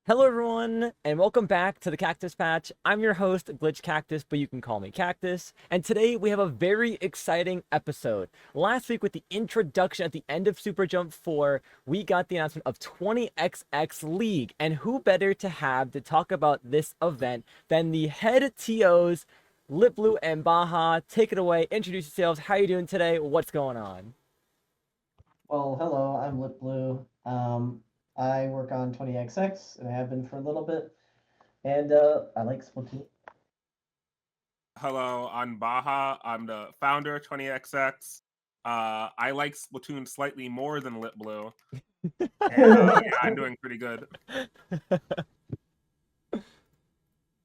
Hello everyone, and welcome back to the Cactus Patch. I'm your host, Glitch Cactus, but you can call me Cactus. And today we have a very exciting episode. Last week with the introduction at the end of Super Jump 4, we got the announcement of 20XX League. And who better to have to talk about this event than the head TOs, Lip Blue and Baja. Take it away, introduce yourselves. How you doing today? What's going on? Well, hello, I'm Lip Blue. I work on 20XX and I have been for a little bit. And I like Splatoon. Hello, I'm Baja. I'm the founder of 20XX. I like Splatoon slightly more than Lit Blue, and yeah, I'm doing pretty good.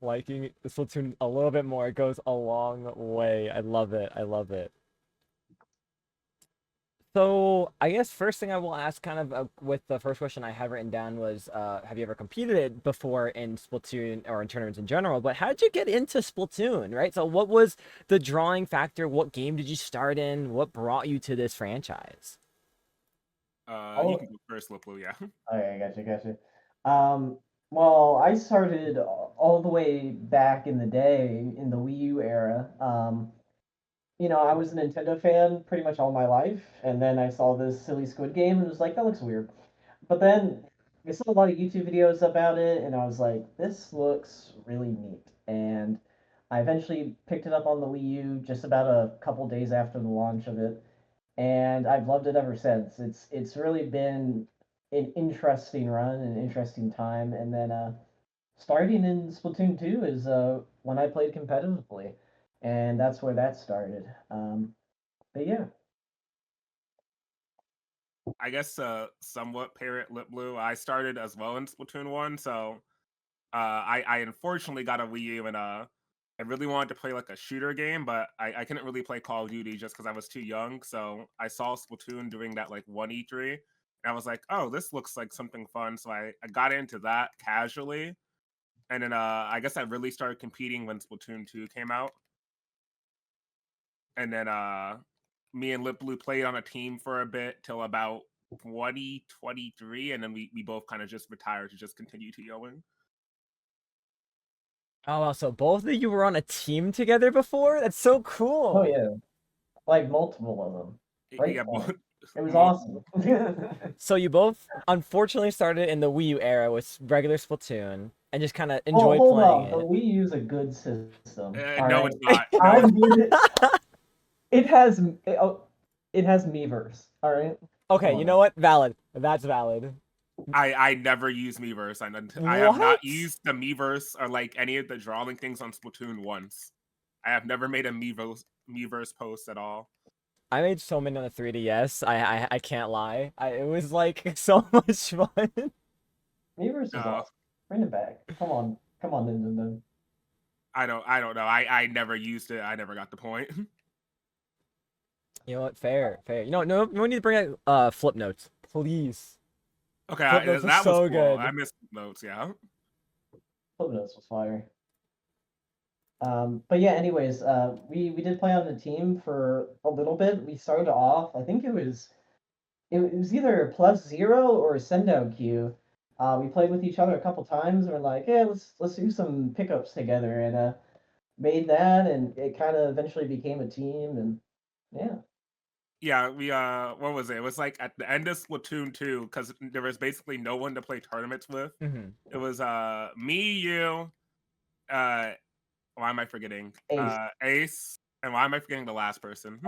Liking Splatoon a little bit more. It goes a long way. I love it. I love it. So I guess first thing I will ask, kind of with the first question I had written down was, have you ever competed before in Splatoon or in tournaments in general? But how did you get into Splatoon, right? So what was the drawing factor? What game did you start in? What brought you to this franchise? You Oh, can go first, Lit Blue. Yeah. okay, gotcha. Um, well, I started all the way back in the day in the Wii U era. I was a Nintendo fan pretty much all my life, and then I saw this silly Squid Game and was like, that looks weird. But then I saw a lot of YouTube videos about it, and I was like, this looks really neat. And I eventually picked it up on the Wii U just about a couple days after the launch of it, and I've loved it ever since. It's really been an interesting run, an interesting time. And then starting in Splatoon 2 is when I played competitively, and that's where that started. But yeah. I guess somewhat parent Lit Blue. I started as well in Splatoon 1, so I unfortunately got a Wii U and I really wanted to play like a shooter game, but I couldn't really play Call of Duty just because I was too young. So I saw Splatoon doing that like one E3, and I was like, oh, this looks like something fun. So I got into that casually, and then I guess I really started competing when Splatoon 2 came out. And then me and Lip Blue played on a team for a bit till about 2023, and then we both kind of just retired to just continue to going. Oh, wow, so both of you were on a team together before? That's so Oh cool. yeah. Like multiple of them. Great Yeah, fun. It was mo- awesome. So you both unfortunately started in the Wii U era with regular Splatoon and just kind of Oh, enjoyed hold playing on. The it. Wii U's a good system. All no, right. it's not. No, it's I'm good. It has it has Miiverse. All right. Okay, Come you on know now. what? Valid. That's valid. I never use Miiverse. I have not What? used the Miiverse or like any of the drawing things on Splatoon once. I have never made a Miiverse post at all. I made so many on the 3DS. I can't lie. It was like so much fun. Miiverse is Uh, awesome. Bring it back. Come on, Nintendo. I don't know. I never used it. I never got the point. You know what? Fair, fair. You know, no, we need to bring out flip notes, please. Okay, Flip notes are that was so cool. I good. missed notes. Yeah. Flipnotes was fire. But yeah, anyways, we did play on the team for a little bit. We started off, I think it was either plus zero or send out queue. We played with each other a couple times and we're like, yeah, let's do some pickups together, and made that, and it kind of eventually became a team. And yeah. Yeah, we what was it? It was like at the end of Splatoon 2 because there was basically no one to play tournaments with. Hmm. It was me, you, uh why am I forgetting? Ace. Ace, and why am I forgetting the last person?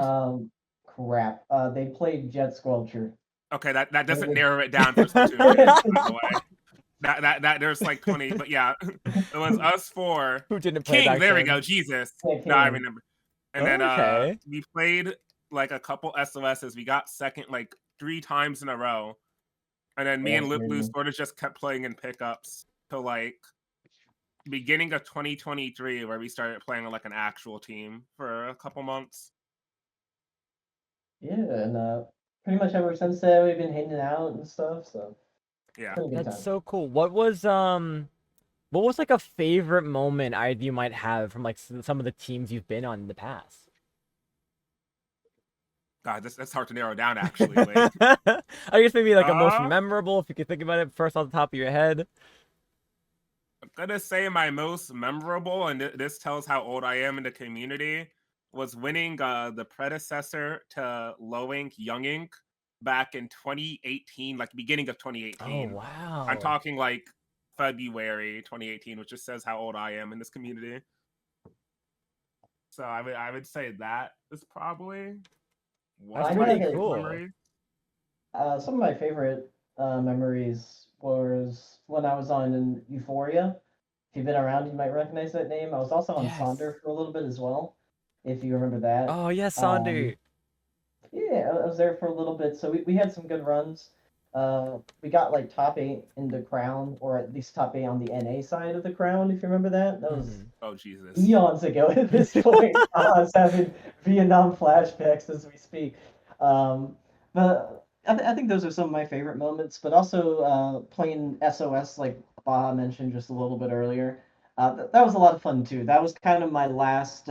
Crap. They played Jet Squelcher. Okay, that It doesn't was narrow it down for Splatoon 2, by the way. That there's like 20, but yeah, it was us four. Who didn't play King, back there we go. then? Jesus. yeah, No, I King. remember. And then Okay. we played like a couple SOSs. We got second like three times in a row. And then me Yeah, and that's Lip Blue crazy. sort of just kept playing in pickups till like beginning of 2023 where we started playing on like an actual team for a couple months. Yeah, and pretty much ever since then we've been hanging out and stuff. So it's Yeah. been a good That's time. so cool. What was like a favorite moment either you might have from like some of the teams you've been on in the past? God, that's hard to narrow down actually. Wait. I guess maybe like a most Uh memorable, if you could think about it first off the top of your head. gonna say my most memorable, and this tells how old I am in the community, was winning the predecessor to Low Ink Young Ink back in 2018, like beginning of Oh 2018. I'm wow. talking like February 2018, which just says how old I am in this community. So I would say that is probably one That's of my pretty had biggest cool. memories. some of my favorite memories was when I was on Euphoria. If you've been around, you might recognize that name. I was also on Yes. Sonder for a little bit as well, if you remember that. Oh yes, Um, Sandu. yeah, I was there for a little bit, so we had some good runs. We got like top eight in the crown, or at least top eight on the NA side of the crown, if you remember that. That was Oh Jesus. eons ago at this point. I was having Vietnam flashbacks as we speak. But I think those are some of my favorite moments, but also playing SOS, like Baha mentioned just a little bit earlier. That was a lot of fun too. That was kind of my last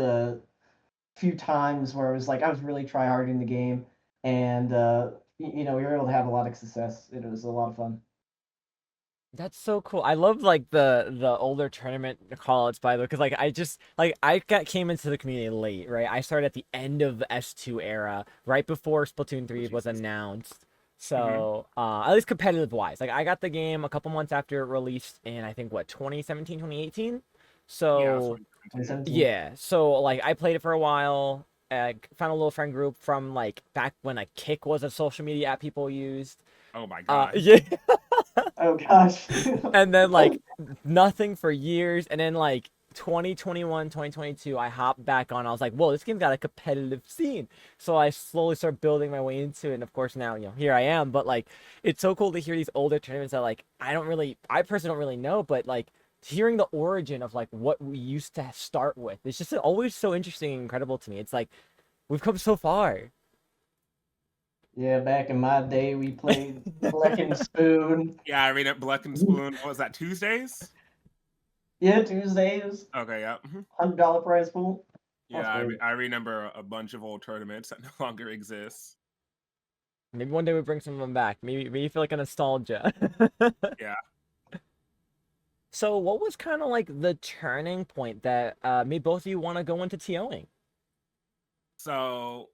few times where it was like I was really tryharding the game, and we were able to have a lot of success. It was a lot of fun. That's so cool. I love like the older tournament call-outs by the way, because like I just like came into the community late, right? I started at the end of the S2 era, right before Splatoon Oh 3 was Jesus. announced. Hmm. So, at least competitive wise, like I got the game a couple months after it released in I think what 2017, 2018. Yeah, it was So, 2017. 2017. yeah. So like I played it for a while. Found a little friend group from like back when like Kick was a social media app people used. Oh my God. Yeah. Oh gosh. And then like nothing for years, and then like 2021 2022 I hopped back on. I was like, whoa, this game's got a competitive scene. So I slowly start building my way into it, and of course now here I am. But like it's so cool to hear these older tournaments that like I personally don't really know, but like hearing the origin of like what we used to start with, it's just always so interesting and incredible to me. It's like we've come so far. Yeah, back in my day, we played Black and Spoon. Yeah, I read it. Black and Spoon. What was that? Tuesdays? Yeah, Tuesdays, Okay, yeah. $100 prize pool. That was Yeah, great. I remember a bunch of old tournaments that no longer exist. Maybe one day we bring some of them back. Maybe you feel like a nostalgia. Yeah. So, what was kind of like the turning point that made both of you want to go into TOing? So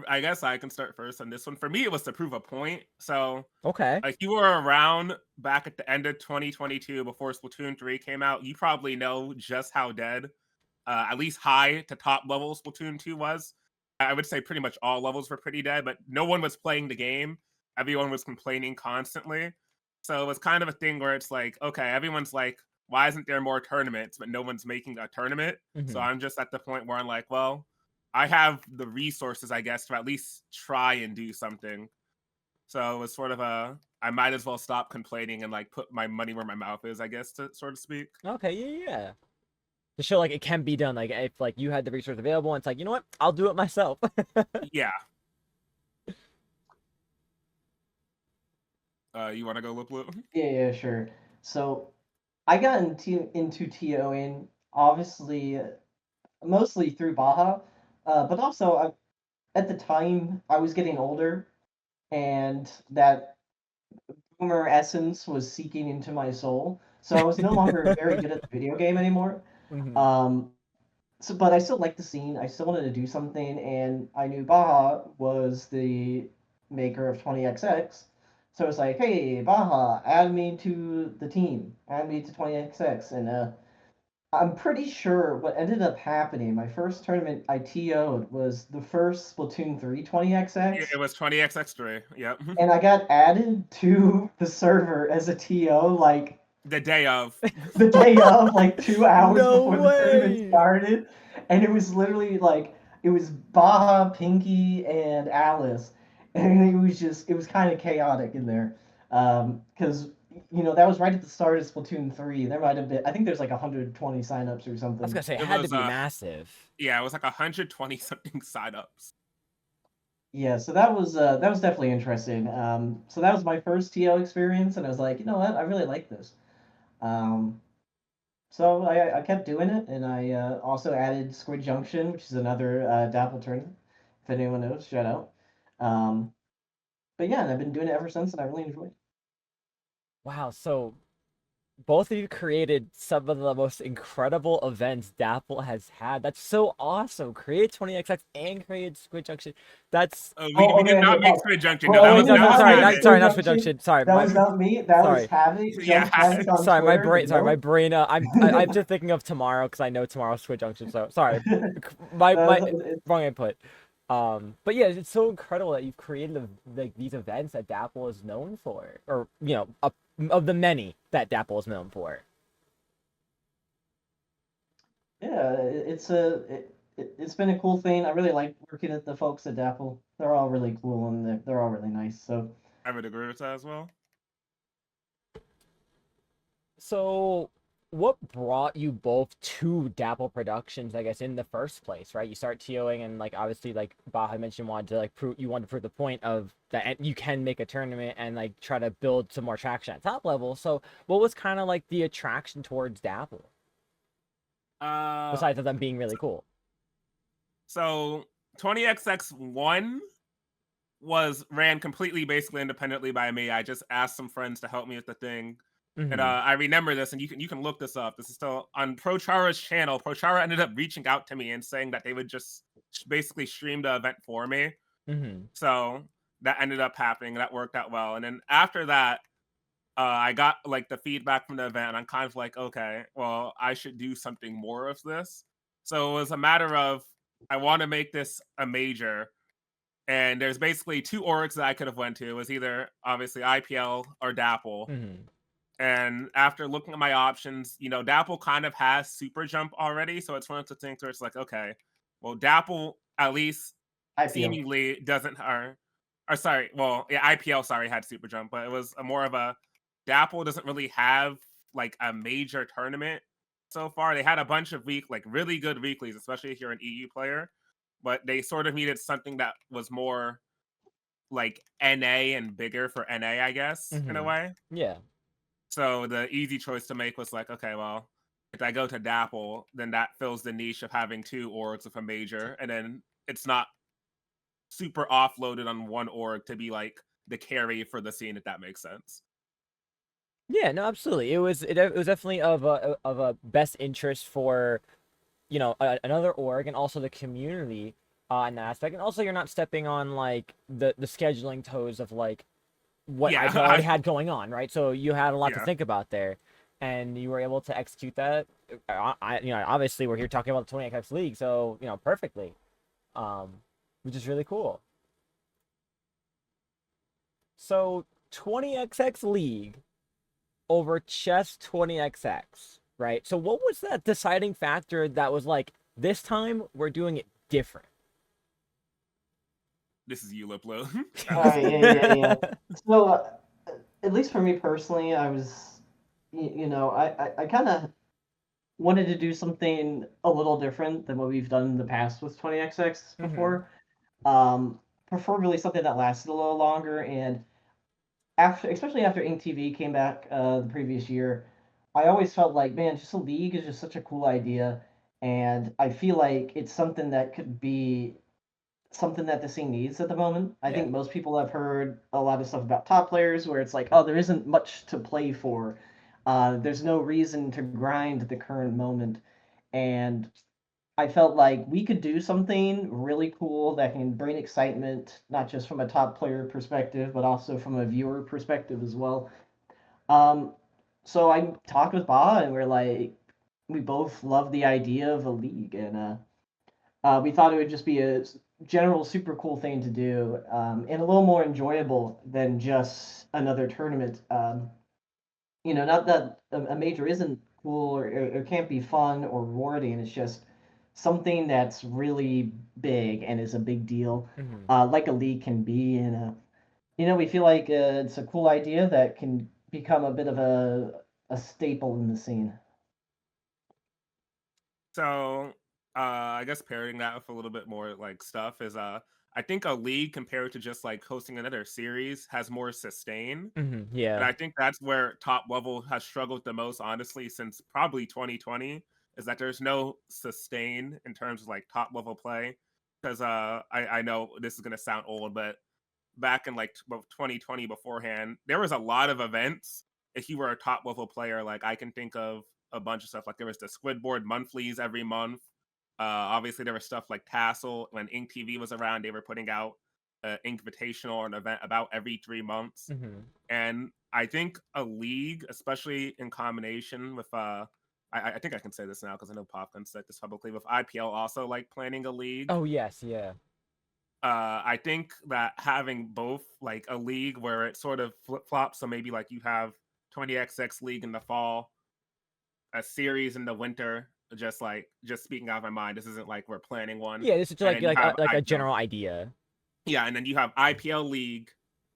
I guess I can start first on this one. For me, it was to prove a point. So Okay. if you were around back at the end of 2022 before Splatoon 3 came out, you probably know just how dead, at least high to top level Splatoon 2 was. I would say pretty much all levels were pretty dead, but no one was playing the game. Everyone was complaining constantly. So it was kind of a thing where it's like, okay, everyone's like, why isn't there more tournaments? But no one's making a tournament. So Hmm. I'm just at the point where I'm like, well, I have the resources, I guess, to at least try and do something. So it was sort of I might as well stop complaining and like put my money where my mouth is, I guess, to sort of speak. Okay, yeah. To show like it can be done. Like if like you had the resource available, and it's like, you know what, I'll do it myself. Yeah. You want to go, Lip Lip? Yeah, sure. So I got into TOing obviously mostly through Baja, but also at the time I was getting older, and that boomer essence was seeking into my soul. So I was no longer very good at the video game anymore. Hmm. Um, but I still liked the scene. I still wanted to do something, and I knew Baja was the maker of 20XX. So I was like, hey, Baja, add me to the team. Add me to 20XX. And I'm pretty sure what ended up happening, my first tournament I TO'd was the first Splatoon 3 It 20XX. was 20XX3. Yep. And I got added to the server as a TO like The day of. the day of, like 2 hours No before the tournament way. started, and it was literally like it was Baja, Pinky, and Alice, and it was kind of chaotic in there, because that was right at the start of Splatoon 3. There might have been, I think there's like 120 signups or I was something. gonna say it It had to was be massive. yeah, it was like 120 something signups. Yeah, so that was definitely interesting. So that was my first TO experience, and I was like, you know what, I really like this. Um, So I kept doing it, and I also added Squid Junction, which is another Dapple tournament. If anyone knows, shout out. Um, but yeah, and I've been doing it ever since, and I really enjoy it. Wow. So both of you created some of the most incredible events Dapple has had. That's so awesome. Create 20XX and create Squid Junction. That's We did Okay, not okay. make Squid Junction. No, Well, that we wait, was no, did no, that was not sorry, make not Havoc. sorry, Squid not Squid Junction. Junction. Sorry, That my was not me. That was sorry. Havoc. Yeah. Havoc on Sorry, Twitter. my Nope. brain. I'm just thinking of tomorrow because I know tomorrow's Squid Junction. So sorry, my It- wrong input. But yeah, it's so incredible that you've created like these events that Dapple is known for, or of the many that Dapple is known for. yeah, it's been a cool thing. I really like working with the folks at Dapple. They're all really cool and they're all really nice. So I would agree with that as well. So, what brought you both to Dapple Productions, I guess, in the first place, right? You start TOing and like obviously like Baha mentioned wanted to like prove the point of that you can make a tournament and like try to build some more traction at top level. So, what was kind of like the attraction towards Dapple, Uh, besides of them being really cool? so 20XX1 was ran completely basically independently by me. I just asked some friends to help me with the thing. And Mm-hmm. I remember this, and you can look this up. This is still on Prochara's channel. Prochara ended up reaching out to me and saying that they would just basically stream the event for me. Mm-hmm. So that ended up happening. That worked out well. And then after that, I got like the feedback from the event, and I'm kind of like, okay, well, I should do something more of this. So it was a matter of I want to make this a major, and there's basically two orgs that I could have went to. It was either obviously IPL or Dapple. Mm-hmm. And after looking at my options, Dapple kind of has Super Jump already, so it's one of the things where it's like, okay, well, Dapple at least IPO. seemingly doesn't, or sorry, well, yeah, IPL sorry had Super Jump, but it was a more of a Dapple doesn't really have like a major tournament so far. They had a bunch of really good weeklies, especially if you're an EU player, but they sort of needed something that was more like NA and bigger for NA, I guess, in a Mm-hmm. way. Yeah. So the easy choice to make was like, okay, well, if I go to Dapple, then that fills the niche of having two orgs with a major, and then it's not super offloaded on one org to be like the carry for the scene, if that makes sense. Yeah, no, absolutely. It was definitely of a best interest for another org and also the community in that aspect, and also you're not stepping on like the scheduling toes of like what Yeah, IPL already had going on, right? So you had a lot to yeah. think about there, and you were able to execute that. Obviously we're here talking about the 20XX league, so perfectly, um, which is really cool. So 20XX league over chess 20XX, right? So what was that deciding factor that was like this time we're doing it different? This is you, Liplo. All right, yeah. So, at least for me personally, I was, I kind of wanted to do something a little different than what we've done in the past with 20XX Mm-hmm. before. Um, Preferably something that lasted a little longer. And especially after Ink TV came back the previous year, I always felt like, man, just a league is just such a cool idea. And I feel like it's something that could be something that the scene needs at the moment. I Yeah. think most people have heard a lot of stuff about top players where it's like, oh, there isn't much to play for. There's no reason to grind the current moment. And I felt like we could do something really cool that can bring excitement, not just from a top player perspective, but also from a viewer perspective as well. Um, so I talked with Ba, and we're like, we both love the idea of a league, and we thought it would just be a general super cool thing to do, and a little more enjoyable than just another tournament. Not that a major isn't cool or can't be fun or rewarding. It's just something that's really big and is a big deal, Mm-hmm. like a league can be. And we feel like it's a cool idea that can become a bit of a staple in the scene. So, I guess pairing that with a little bit more like stuff is I think a league compared to just like hosting another series has more sustain. Mm-hmm. And Yeah. I think that's where top level has struggled the most, honestly, since probably 2020, is that there's no sustain in terms of like top level play. Because I know this is gonna sound old, but back in like 2020 beforehand, there was a lot of events if you were a top level player, like I can think of a bunch of stuff. Like there was the Squidboard monthlies every month. Obviously, there was stuff like Tassel. When Ink TV was around, they were putting out an Invitational or an event about every 3 months. Mm-hmm. And I think a league, especially in combination with I think I can say this now because I know Popgun said this publicly, with IPL also like planning a league. Oh yes, yeah. I think that having both, like a league where it sort of flip flops, so maybe like you have 20XX league in the fall, a series in the winter. Just speaking out of my mind, this isn't like we're planning one, Yeah, this is and like then you have like a IPL. general idea. Yeah, and then you have IPL league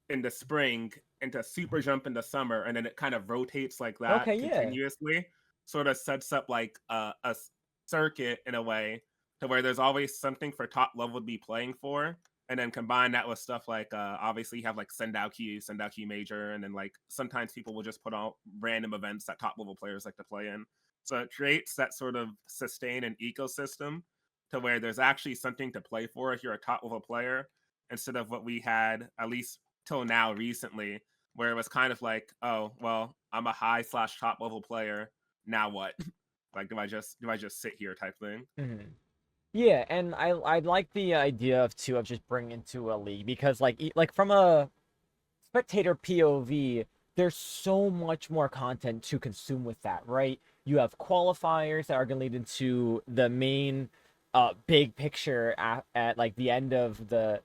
in the spring, into Super Jump in the summer, and then it kind of rotates like Okay, that yeah. continuously. Sort of sets up like a circuit in a way to where there's always something for top level to be playing for, and then combine that with stuff like obviously you have like Send Out Q Major, and then like sometimes people will just put on random events that top level players like to play in. So it creates that sort of sustain an ecosystem to where there's actually something to play for if you're a top level player, instead of what we had, at least till now recently, where it was kind of like, oh, well, I'm a high slash top level player. Now what? Like, do I just sit here type thing? Mm-hmm. Yeah, and I like the idea of too of just bringing into a league because like from a spectator POV, there's so much more content to consume with that, right? You have qualifiers that are going to lead into the main big picture at like the end of the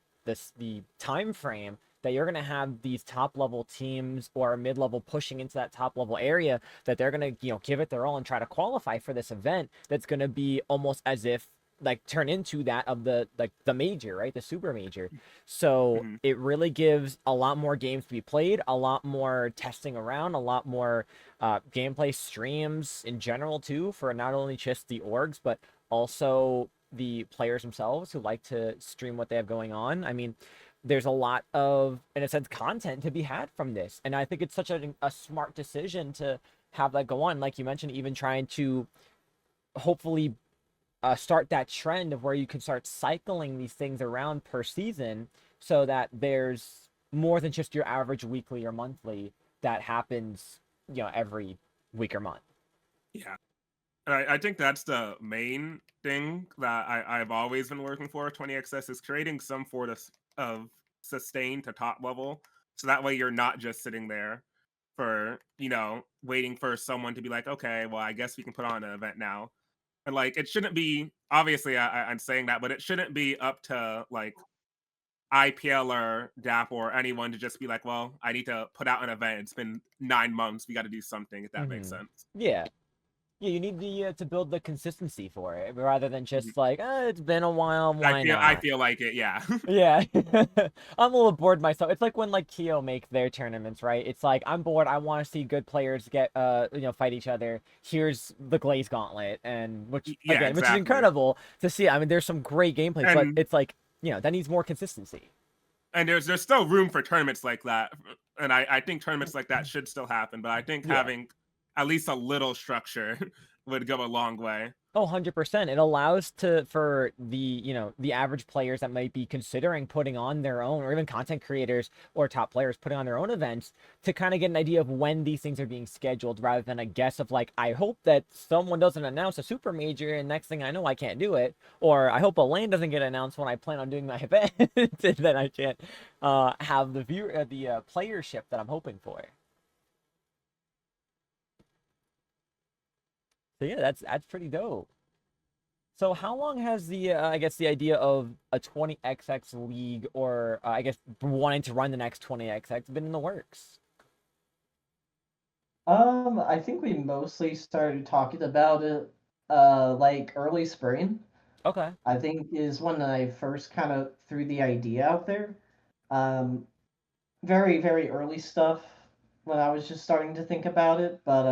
time frame, that you're going to have these top level teams or mid level pushing into that top level area, that they're going to, give it their all and try to qualify for this event that's going to be almost as if like turn into that of the like the major, right? The super major. So Mm-hmm. it really gives a lot more games to be played, a lot more testing around, a lot more gameplay streams in general too, for not only just the orgs but also the players themselves who like to stream what they have going on. I mean, there's a lot of, in a sense, content to be had from this, and I think it's such a smart decision to have that go on. Like you mentioned, even trying to hopefully start that trend of where you can start cycling these things around per season, so that there's more than just your average weekly or monthly that happens, every week or month. Yeah. I think that's the main thing that I've always been working for 20XS, is creating some sort of sustain to top level. So that way you're not just sitting there for, waiting for someone to be like, okay, well, I guess we can put on an event now. And like, it shouldn't be, obviously, I'm saying that, but it shouldn't be up to like IPL or Dapple or anyone to just be like, well, I need to put out an event. It's been 9 months. We got to do something, if that makes Mm-hmm. sense. Yeah. Yeah, you need to build the consistency for it rather than Mhm. just like, it's been a while, I why feel I not? feel like it, yeah. Yeah. I'm a little bored myself. It's like when like Keo make their tournaments, right? It's like, I'm bored. I want to see good players get fight each other. Here's the Glaze Gauntlet, and Yeah, which is exactly. incredible to see. I mean, there's some great gameplay, but And it's like, that needs more consistency. there's still room for tournaments like that. And I think tournaments like that should still happen, but I think Yeah. having at least a little structure would go a long way. Oh, 100%. It allows for the average players that might be considering putting on their own, or even content creators or top players putting on their own events, to kind of get an idea of when these things are being scheduled, rather than a guess of like, I hope that someone doesn't announce a super major and next thing I know I can't do it, or I hope a lane doesn't get announced when I plan on doing my event and then I can't have the playership that I'm hoping for. So yeah, that's pretty dope. So how long has I guess the idea of a 20XX league, or I guess wanting to run the next 20XX, been in the works? I think we mostly started talking about it like early spring. Okay. I think is when I first kind of threw the idea out there. Um, very, very early stuff when I was just starting to think about it, but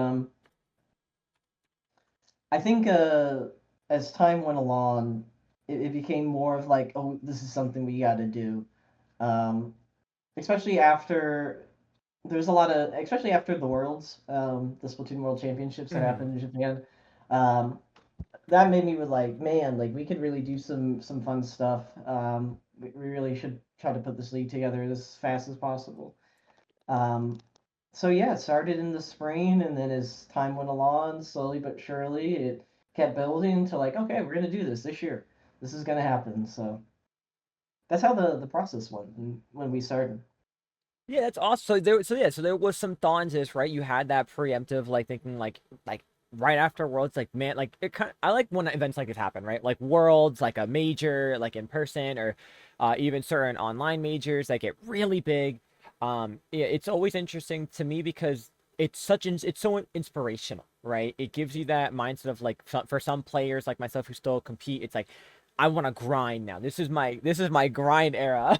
I think as time went along, it became more of like, oh, this is something we got to do. Um, especially after there's a lot of, especially after the Worlds, the Splatoon World Championships that Hmm. happened in Japan. Um, that made me with like, man, like we could really do some fun stuff. We really should try to put this league together as fast as possible. Um, so yeah, it started in the spring, and then as time went along, slowly but surely, it kept building to like, okay, we're gonna do this year. This is gonna happen. So that's how the process went when we started. Yeah, that's awesome. So there was some thought into this, right? You had that preemptive, like thinking, like right after Worlds, like man, like it kind. I like when events like this happen, right? Like Worlds, like a major, like in person, or even certain online majors that get really big. It's always interesting to me because it's so inspirational, right? It gives you that mindset of like for some players like myself who still compete, it's like I want to grind now. This is my grind era.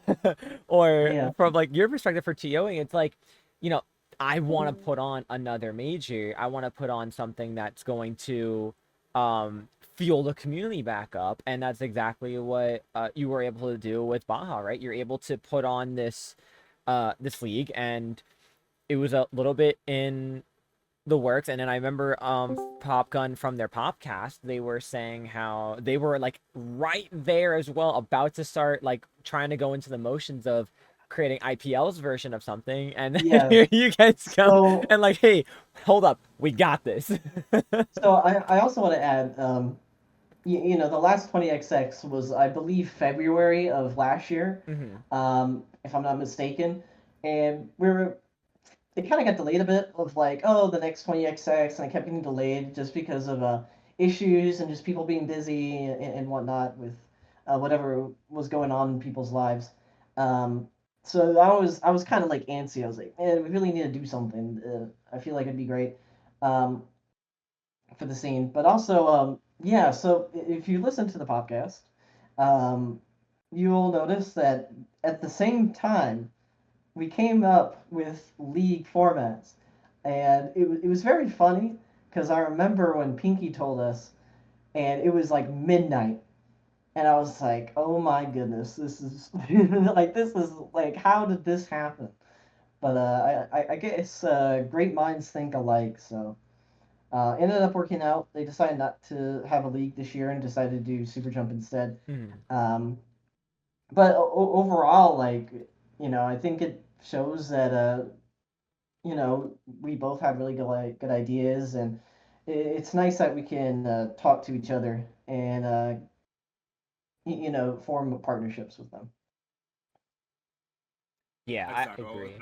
Or Yeah. from like your perspective for TOing, it's like, you know, I want to put on another major. I want to put on something that's going to fuel the community back up, and that's exactly what you were able to do with Baja, right? You're able to put on this league, and it was a little bit in the works. And then I remember Pop Gun from their popcast, they were saying how they were like right there as well, about to start like trying to go into the motions of creating IPL's version of something, and then Yeah. here you guys come So and like, hey, hold up, we got this. I also want to add, the last 20XX was, I believe, February of last year, Hmm. if I'm not mistaken, and it kind of got delayed a bit of like, oh, the next 20XX, and it kept getting delayed just because of issues and just people being busy and whatnot with whatever was going on in people's lives. Um, so I was kind of like antsy. I was like, man, we really need to do something. I feel like it'd be great. Um, for the scene. But also, yeah, so if you listen to the podcast, um, you'll notice that at the same time, we came up with league formats. And it was very funny because I remember when Pinky told us, and it was like midnight. And I was like, oh my goodness, this is like, how did this happen? But I guess great minds think alike. So ended up working out. They decided not to have a league this year and decided to do Super Jump instead. Hmm. Um, but overall, like, I think it shows that we both have really good ideas, and it's nice that we can talk to each other and form partnerships with them. Yeah, I'm I sorry. agree.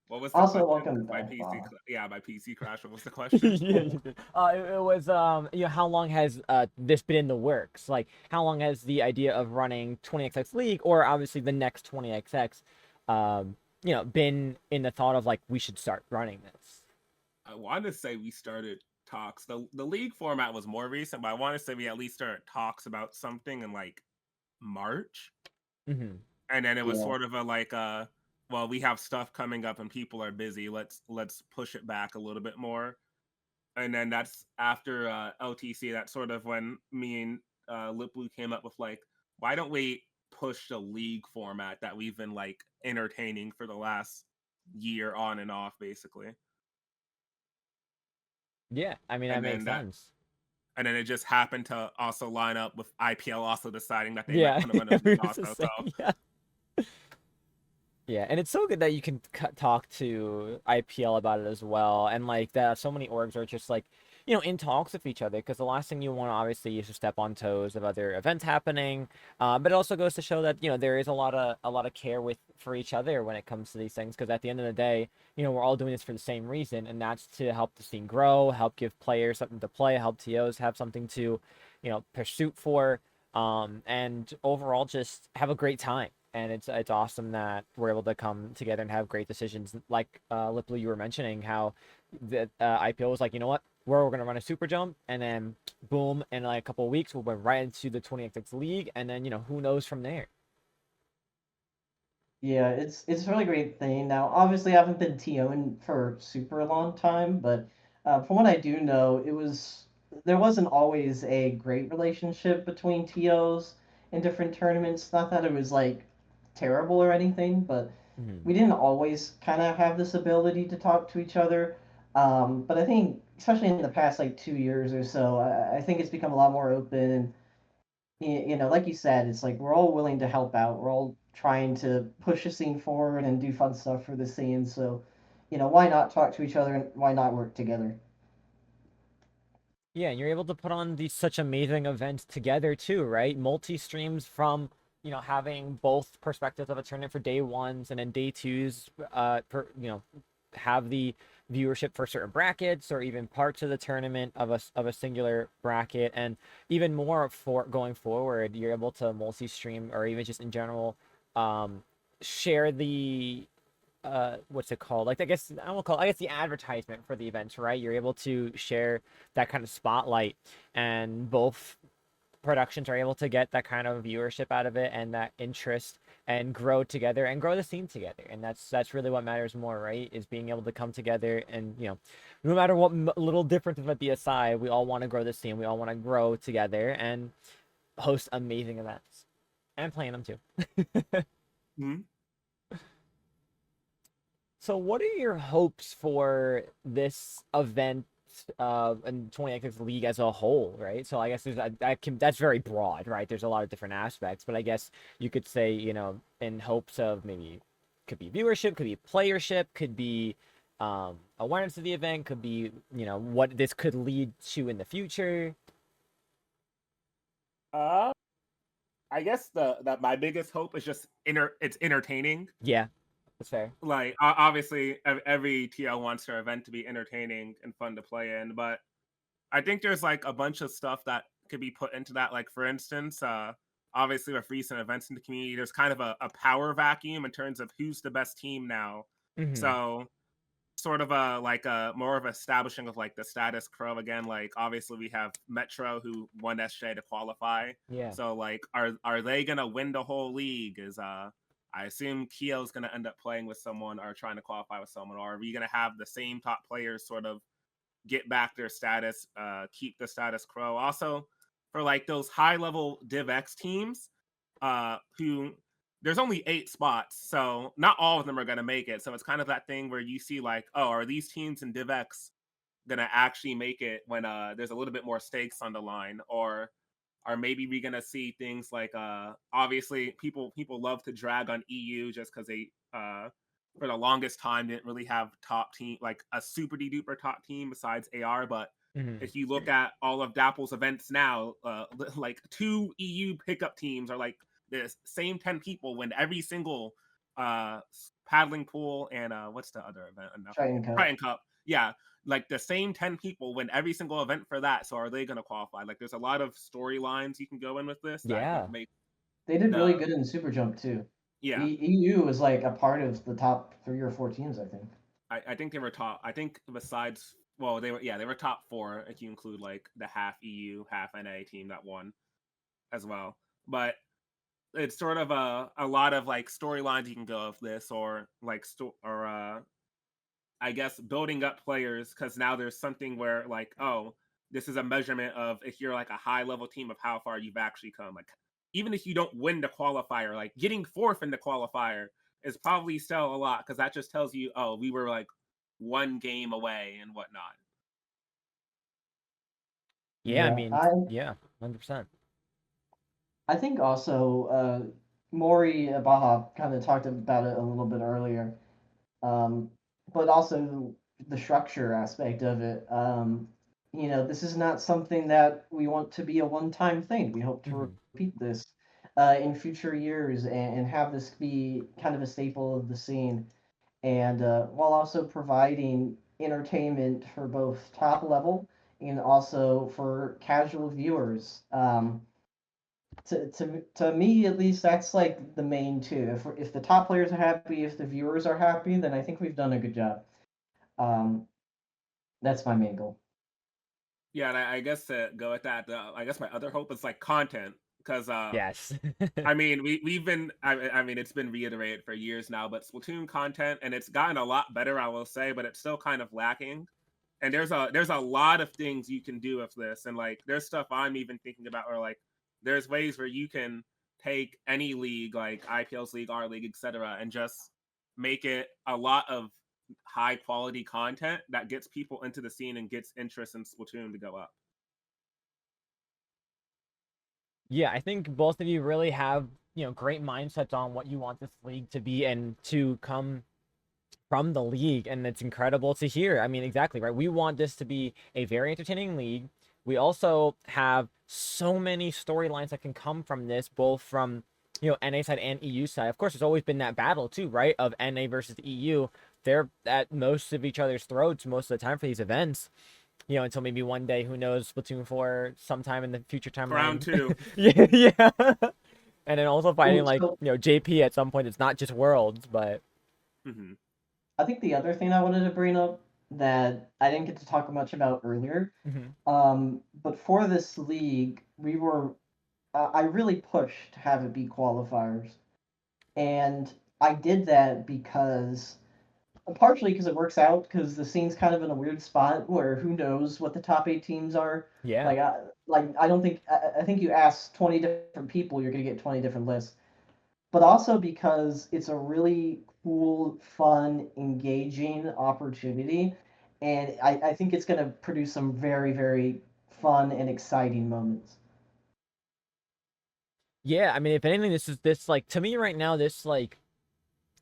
What was the Also, question? welcome My back, PC, Bob. yeah, my PC crashed. What was the Yeah, question? you did. It was how long has this been in the works? Like, how long has the idea of running 20XX League, or obviously the next 20XX, been in the thought of like we should start running this? I want to say we started talks. The league format was more recent, but I want to say we at least started talks about something in like March, Hmm. and then it was Yeah. sort of a like well, we have stuff coming up and people are busy. Let's push it back a little bit more. And then that's after LTC. That's sort of when me and Lip Blue came up with like, why don't we push the league format that we've been like entertaining for the last year on and off, basically. Yeah, I mean that And makes then that sense. and then it just happened to also line up with IPL also deciding that they might Yeah, want to run a we league were just also. So saying, yeah. Yeah, and it's so good that you can talk to IPL about it as well, and like that. So many orgs are just like, in talks with each other, because the last thing you want, obviously, is to step on toes of other events happening. But it also goes to show that there is a lot of care with for each other when it comes to these things, because at the end of the day, we're all doing this for the same reason, and that's to help the scene grow, help give players something to play, help TOs have something to, pursue for, and overall just have a great time. And it's awesome that we're able to come together and have great decisions. Like Liplu, you were mentioning how the IPO was like, you know what, we're gonna run a super jump, and then boom, in like a couple of weeks, we'll be right into the 20XX league, and then who knows from there. Yeah, it's a really great thing. Now, obviously, I haven't been TOing for super long time, but from what I do know, there wasn't always a great relationship between TOs in different tournaments. Not that it was like terrible or anything, but Hmm. we didn't always kind of have this ability to talk to each other. But I think, especially in the past like 2 years or so, I think it's become a lot more open. And like you said, it's like we're all willing to help out. We're all trying to push the scene forward and do fun stuff for the scene. So, why not talk to each other and why not work together? Yeah, and you're able to put on these such amazing events together too, right? Multi streams from, having both perspectives of a tournament for day ones and then day twos, have the viewership for certain brackets or even parts of the tournament of a singular bracket, and even more for going forward, you're able to multi stream or even just in general, um, share the what's it called? Like, I guess I won't call I guess the advertisement for the events, right? You're able to share that kind of spotlight, and both productions are able to get that kind of viewership out of it and that interest and grow together and grow the scene together. And that's really what matters more, right? Is being able to come together and, no matter what little differences might be aside, we all want to grow the scene. We all want to grow together and host amazing events and plan them too. Hmm. So, what are your hopes for this event and 20XX League as a whole, right? So, I guess that's very broad, right? There's a lot of different aspects, but I guess you could say, in hopes of maybe could be viewership, could be playership, could be awareness of the event, could be, what this could lead to in the future. Uh, I guess the that my biggest hope is just it's entertaining. Yeah, that's fair. Like obviously every TL wants their event to be entertaining and fun to play in, but I think there's like a bunch of stuff that could be put into that. Like for instance, obviously with recent events in the community, there's kind of a power vacuum in terms of who's the best team now. Hmm. So sort of a like a more of establishing of like the status quo again. Like obviously we have Metro who won SJ to qualify. Yeah. So like are they gonna win the whole league? Is I assume Kio's gonna end up playing with someone or trying to qualify with someone, or are we gonna have the same top players sort of get back their status, keep the status quo? Also, for like those high level Div X teams, who there's only 8 spots, so not all of them are gonna make it. So it's kind of that thing where you see like, oh, are these teams in Div X gonna actually make it when there's a little bit more stakes on the line, or are maybe we gonna see things like obviously people love to drag on EU just because they for the longest time didn't really have top team like a super duper top team besides AR. But Hmm. if you look at all of Dapple's events now, like 2 EU pickup teams are like the same 10 people win every single uh paddling pool and what's the other event? Triton Cup. Triton Cup. Yeah, like the same 10 people win every single event for that. So are they going to qualify? Like there's a lot of storylines you can go in with this that I think Yeah. make They did really the good in Super Jump too. yeah. EU was like a part of the top 3 or 4 teams, I think. I think they were top. I think besides well they were top 4 if you include like the half EU half NA team that won as well. But it's sort of a lot of like storylines you can go of this or like I guess building up players because now there's something where like, oh, this is a measurement of if you're like a high level team of how far you've actually come. Like even if you don't win the qualifier, like getting fourth in the qualifier is probably still a lot because that just tells you, oh, we were like 1 game away and whatnot. Yeah, I Yeah, mean, yeah, 100%. I think also Maury Baha kind of talked about it a little bit earlier, um, but also the structure aspect of it. This is not something that we want to be a one-time thing. We hope to Hmm. repeat this in future years and have this be kind of a staple of the scene, and while also providing entertainment for both top level and also for casual viewers. To me at least, that's like the main two. If the top players are happy, if the viewers are happy, then I think we've done a good job. um that's my main goal. Yeah, and I guess to go with that, I guess my other hope is like content because Yes. I mean, we've been. I mean, it's been reiterated for years now, but Splatoon content, and it's gotten a lot better, I will say, but it's still kind of lacking. And there's a lot of things you can do with this, and like there's stuff I'm even thinking about, or like there's ways where you can take any league, like IPL's league, our league, etc., and just make it a lot of high quality content that gets people into the scene and gets interest in Splatoon to go up. Yeah, I think both of you really have, great mindsets on what you want this league to be and to come from the league, and it's incredible to hear. I mean, exactly, right? We want this to be a very entertaining league. We also have so many storylines that can come from this, both from, NA side and EU side. Of course, there's always been that battle too, right? Of NA versus EU. They're at most of each other's throats most of the time for these events. Until maybe one day, who knows, Splatoon 4 sometime in the future Round timeline. two. Yeah, yeah. And then also fighting Ooh, so JP at some point. It's not just Worlds, but Hmm. I think the other thing I wanted to bring up that I didn't get to talk much about earlier, mhm. but for this league, I really pushed to have it be qualifiers, and I did that because partially because it works out because the scene's kind of in a weird spot where who knows what the top 8 teams are. Yeah. I don't think I think you ask 20 different people, you're gonna get 20 different lists. But also because it's a really cool, fun, engaging opportunity, and I think it's gonna produce some very, very fun and exciting moments. Yeah, I mean, if anything, this like to me right now, this like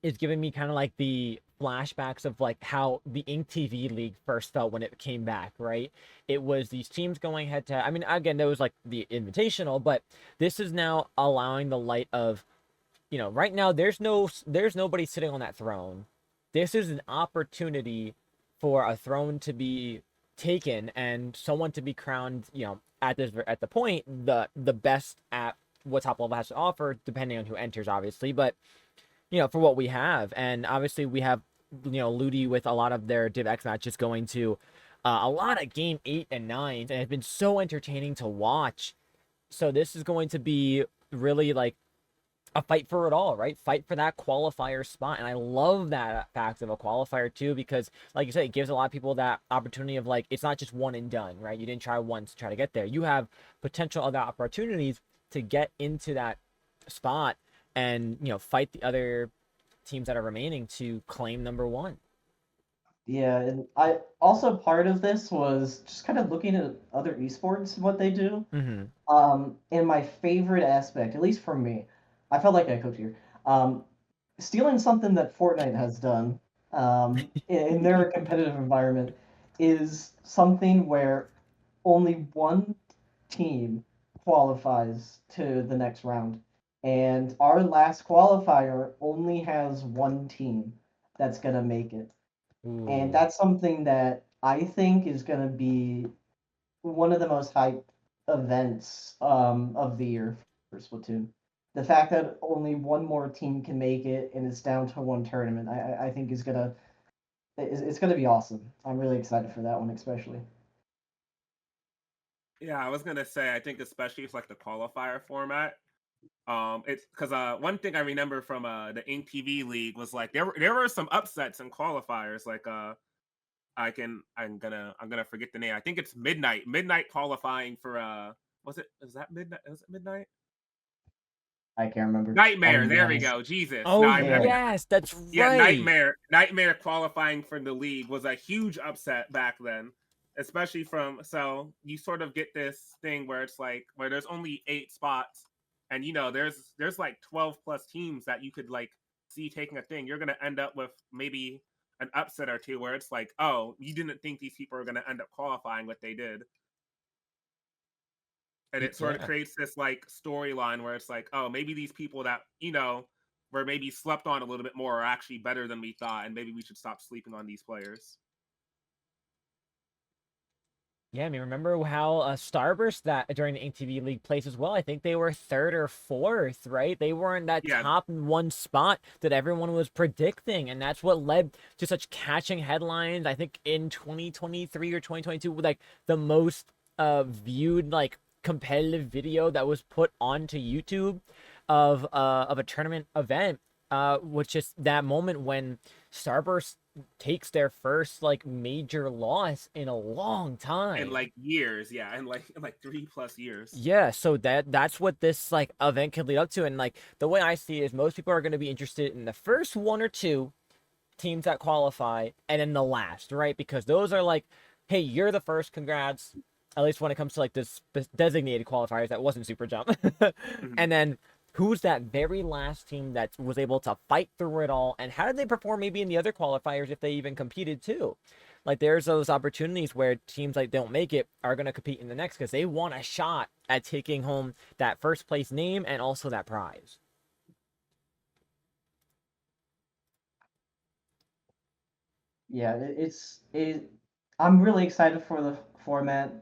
is giving me kind of like the flashbacks of like how the Ink TV League first felt when it came back, right? It was these teams going head to, I mean, again, there was like the Invitational, but this is now allowing the light of, right now there's nobody sitting on that throne. This is an opportunity for a throne to be taken and someone to be crowned, at the point the best at what top level has to offer, depending on who enters, obviously. But for what we have, and obviously we have Ludi with a lot of their Div X matches going to a lot of game 8 and 9s, and it's been so entertaining to watch. So this is going to be really like a fight for it all, right? Fight for that qualifier spot. And I love that fact of a qualifier too, because like you said, it gives a lot of people that opportunity of like, it's not just one and done, right? You didn't try once to try to get there. You have potential other opportunities to get into that spot and, fight the other teams that are remaining to claim number one. Yeah, and I also part of this was just kind of looking at other esports and what they do. Mm-hmm. And my favorite aspect, at least for me, I felt like I cooked here. Um, Stealing something that Fortnite has done in their competitive environment is something where only one team qualifies to the next round. And our last qualifier only has one team that's going to make it. And Ooh. that's something that I think is going to be one of the most hyped events of the year for Splatoon. The fact that only one more team can make it and it's down to one tournament, I think it's gonna be awesome. I'm really excited for that one, especially. Yeah, I was gonna say, I think especially for like the qualifier format. It's because one thing I remember from the Ink TV League was like there were some upsets in qualifiers. Like I'm gonna forget the name. I think it's Midnight qualifying for was it is that Midnight? Was it Midnight? I can't remember. I'll Nightmare. be There we honest. go. Jesus. No, Oh Yeah, yes, that's yeah, right. Nightmare qualifying for the league was a huge upset back then, especially from so you sort of get this thing where it's like where there's only 8 spots, and there's like 12 plus teams that you could like see taking a thing. You're gonna end up with maybe an upset or two where it's like, oh, you didn't think these people are gonna end up qualifying, what they did. And it sort of Yeah. creates this like storyline where it's like, oh, maybe these people that were maybe slept on a little bit more are actually better than we thought, and maybe we should stop sleeping on these players. Yeah, I mean, remember how Starburst that during the ATV League placed as well? I think they were third or fourth, right? They were in that Yeah, top one spot that everyone was predicting, and that's what led to such catching headlines. I think in 2023 or 2022, with like the most viewed like competitive video that was put onto YouTube of a tournament event, was just that moment when Starburst takes their first like major loss in a long in time. like years, yeah, in like 3 plus years. Yeah, so that's what this like event could lead up to, and like the way I see it is most people are going to be interested in the first one or two teams that qualify, and then the last, right? Because those are like, hey, you're the first, congrats. At least when it comes to like this designated qualifiers that wasn't super jump, Mhm. and then who's that very last team that was able to fight through it all, and how did they perform maybe in the other qualifiers if they even competed too? Like there's those opportunities where teams like don't make it are going to compete in the next because they want a shot at taking home that first place name and also that prize. Yeah, I'm really excited for the format.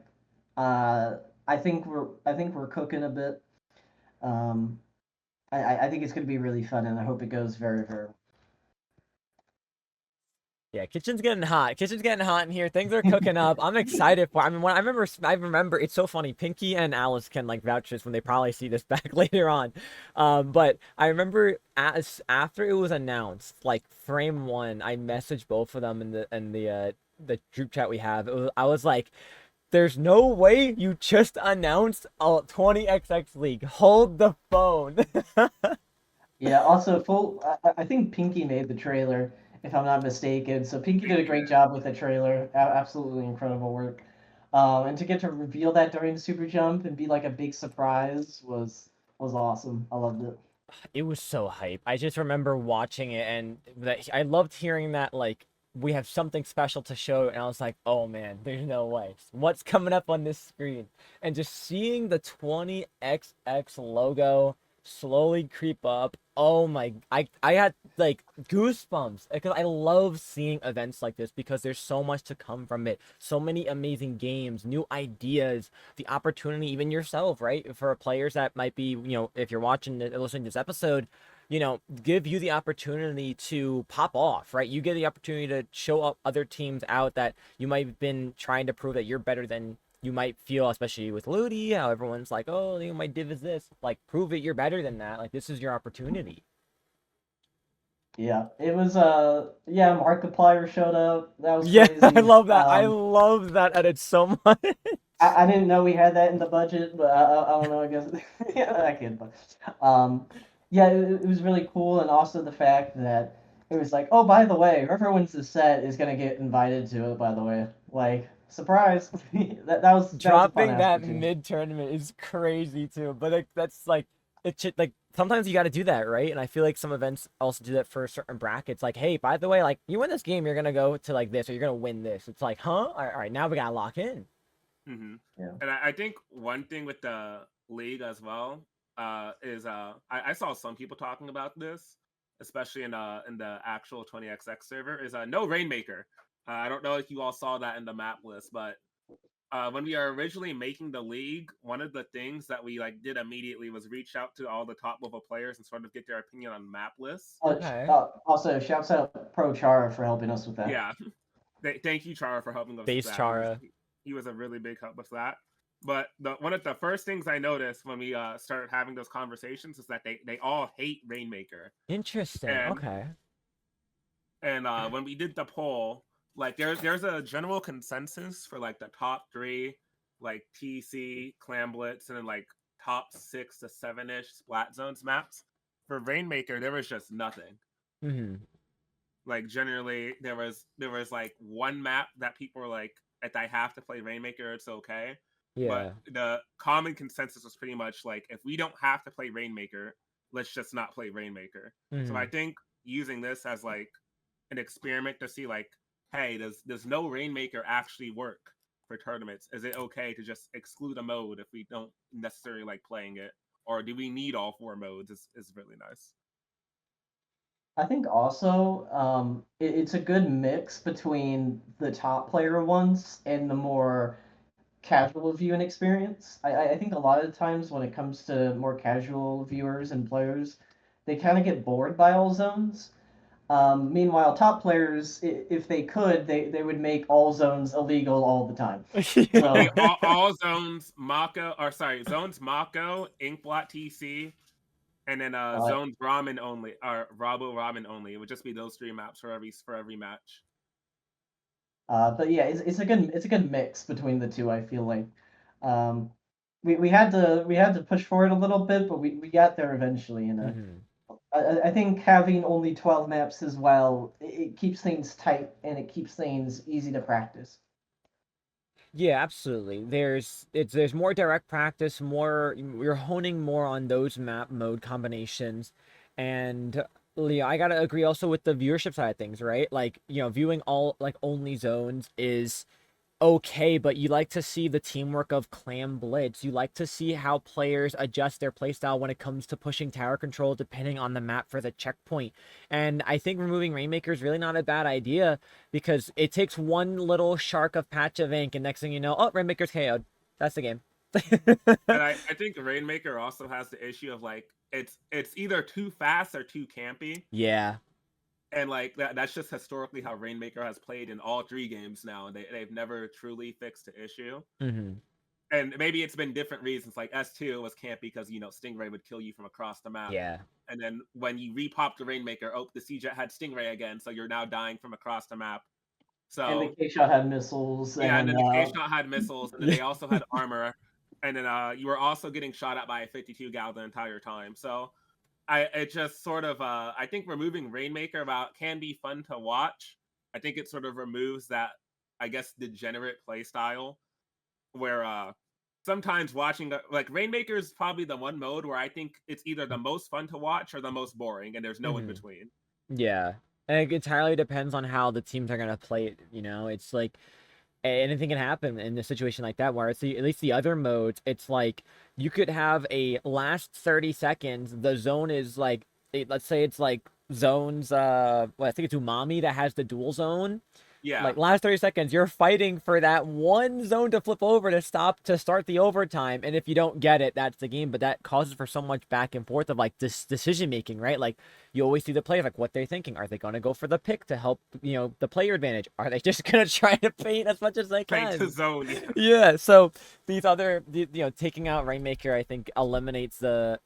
I think we're cooking a bit. Um, I think it's gonna be really fun, and I hope it goes very, very. Yeah, kitchen's getting hot. Kitchen's getting hot in here. Things are cooking up. I'm excited for. I mean, when I remember. It's so funny. Pinky and Alice can like vouch this when they probably see this back later on. But I remember as after it was announced, like frame one, I messaged both of them in the group chat we have. I was like, "There's no way you just announced a 20XX league. Hold the phone." Yeah. Also, I think Pinky made the trailer, if I'm not mistaken. So Pinky did a great job with the trailer. Absolutely incredible work. And to get to reveal that during Super Jump and be like a big surprise was awesome. I loved it. It was so hype. I just remember watching it and that I loved hearing that like we have something special to show and I was like, "Oh man, there's no way. What's coming up on this screen?" And just seeing the 20XX logo slowly creep up. Oh my, I had like goosebumps because I love seeing events like this because there's so much to come from it. So many amazing games, new ideas, the opportunity, even yourself, right? For players that might be, if you're watching listening to this episode, give you the opportunity to pop off, right? You get the opportunity to show up other teams out that you might have been trying to prove that you're better than you might feel, especially with Ludi, how everyone's like, oh, my div is this. Like, prove it, you're better than that. Like, this is your opportunity. Yeah, it was yeah, Markiplier showed up. That was Yeah, I crazy. love that. I love that edit so much. I didn't know we had that in the budget, but I don't know. I guess yeah, I can. But yeah, it was really cool, and also the fact that it was like, oh, by the way, whoever wins the set is gonna get invited to it. By the way, like surprise. That was a fun Dropping that aspect too. mid tournament is crazy too. But like, that's like it should like sometimes you got to do that, right? And I feel like some events also do that for certain brackets. Like, hey, by the way, like you win this game, you're gonna go to like this, or you're gonna win this. It's like, huh? All right, now we gotta lock in. Hmm. Yeah. And I think one thing with the league as well is I saw some people talking about this, especially in the actual 20XX server, is no Rainmaker. I don't know if you all saw that in the map list, but when we are originally making the league, one of the things that we like did immediately was reach out to all the top level players and sort of get their opinion on map lists. Okay. Also, shouts out Pro Chara for helping us with that. Yeah, thank you, Chara, for helping us with Base that. Chara. He was a really big help with that. But one of the first things I noticed when we started having those conversations is that they all hate Rainmaker. Interesting. And Okay. when we did the poll, like there's a general consensus for like the top three, like TC, Clam Blitz, and then like top 6 to 7-ish Splat Zones maps. For Rainmaker, there was just nothing. Mm-hmm. Like generally there was like one map that people were like, if I have to play Rainmaker, it's okay. But Yeah. the common consensus was pretty much like, if we don't have to play Rainmaker, let's just not play Rainmaker. So Mm-hmm. I think using this as like an experiment to see like, hey, does no Rainmaker actually work for tournaments? Is it okay to just exclude a mode if we don't necessarily like playing it? Or do we need all four modes is really nice. I think also it's a good mix between the top player ones and the more casual viewing experience. I think a lot of times when it comes to more casual viewers and players, they kind of get bored by all zones. Meanwhile, top players, if they could, they would make all zones illegal all the time. Okay, So, all zones Mako, or sorry, zones Mako, Inkblot TC, and then uh, zones Ramen only, or Rabo Ramen only. It would just be those three maps for every match. but yeah, it's a good mix between the two. I feel like um, we had to push forward a little bit, but we got there eventually. And Mm-hmm. I think having only 12 maps as well, it keeps things tight and it keeps things easy to practice. Yeah, absolutely. There's more direct practice, more you're honing more on those map mode combinations, and Leo, I gotta agree also with the viewership side of things, right? Like, viewing all like only zones is okay, but you like to see the teamwork of Clam Blitz. You like to see how players adjust their playstyle when it comes to pushing tower control depending on the map for the checkpoint. And I think removing Rainmaker is really not a bad idea because it takes one little shark of patch of ink, and next thing you know, oh, Rainmaker's KO'd. That's the game. And I think Rainmaker also has the issue of like it's either too fast or too campy. Yeah. And like that's just historically how Rainmaker has played in all three games now, and they've never truly fixed the issue. Mm-hmm. And maybe it's been different reasons. Like S2 was campy because Stingray would kill you from across the map. Yeah. And then when you repopped the Rainmaker, oh, the Seajet had Stingray again, so you're now dying from across the map. And the So K-Shot had missiles, yeah, and and then the K shot had missiles, and then Yeah. they also had armor, and then you were also getting shot at by a 52 gal the entire time. So it just sort of I think removing Rainmaker about can be fun to watch. I think it sort of removes that, I guess, degenerate play style where sometimes watching like Rainmaker is probably the one mode where I think it's either the most fun to watch or the most boring, and there's no in Mm-hmm. between. Yeah. And it entirely depends on how the teams are gonna play it, It's like anything can happen in a situation like that where it's at least the other modes, it's like you could have a last 30 seconds, the zone is like let's say it's like zones well, I think it's Umami that has the dual zone. Yeah, Like last 30 seconds, you're fighting for that one zone to flip over to start the overtime, and if you don't get it, that's the game. But that causes for so much back and forth of like this decision making, right? Like you always see the players like what they're thinking. Are they going to go for the pick to help the player advantage? Are they just going to try to paint as much as they paint to can? zone. Yeah. Yeah. So these other taking out Rainmaker, I think eliminates the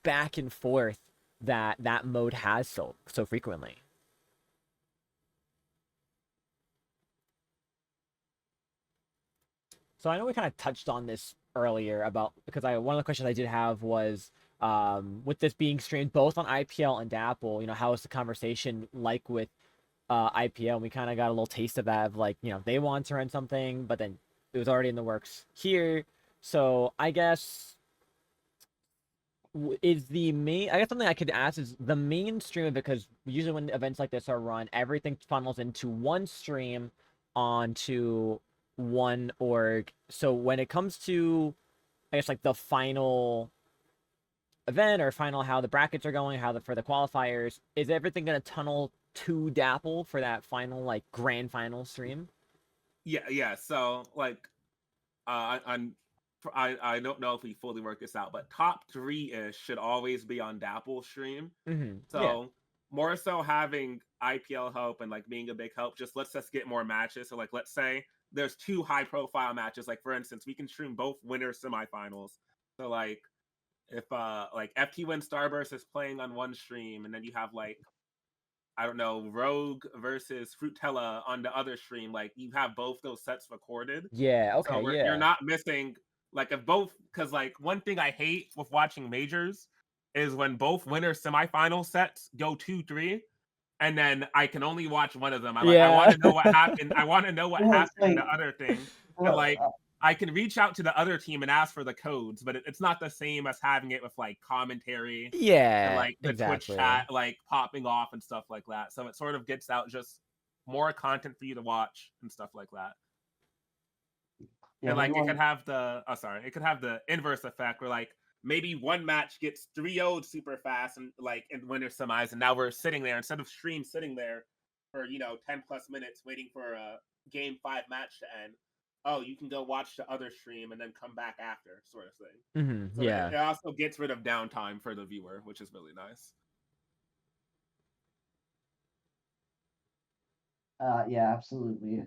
back and forth that mode has so frequently. So I know we kind of touched on this earlier about because I one of the questions I did have was with this being streamed both on IPL and Dapple, how is the conversation like with IPL? And we kind of got a little taste of that of like, they want to run something, but then it was already in the works here. So I guess is the main I guess something I could ask is the main stream because usually when events like this are run, everything funnels into one stream onto one org. So when it comes to I guess like the final event or final how the brackets are going, for the qualifiers, is everything gonna tunnel to Dapple for that final like grand final stream? Yeah. So like I don't know if we fully work this out, but top three ish should always be on Dapple stream. Mm-hmm. Yeah. So more so having IPL help and like being a big help just lets us get more matches. So like let's say there's two high profile matches. Like for instance, we can stream both winner semifinals. So like if like FT Win Starburst is playing on one stream, and then you have like I don't know Rogue versus Fruitella on the other stream, like you have both those sets recorded. Yeah. So Okay. you're Yeah. not missing like if both because like one thing I hate with watching majors is when both winner semifinal sets go 2-3 and then I can only watch one of them. I want Yeah. to know what happened. I want to know what well, it's happened in like, the other thing. And well, like I can reach out to the other team and ask for the codes, but it's not the same as having it with like commentary and Yeah. like the Twitch Exactly. chat like popping off and stuff like that. So it sort of gets out just more content for you to watch and stuff like that. yeah, And we like it could want. have it could have the inverse effect where like maybe one match gets 3-0'd super fast and like in winter semis, and now we're sitting there instead of stream sitting there for 10 plus minutes waiting for a game 5 match to end. Oh, you can go watch the other stream and then come back after, sort of thing. Mm-hmm. So Yeah. it also gets rid of downtime for the viewer, which is really nice. Yeah, absolutely.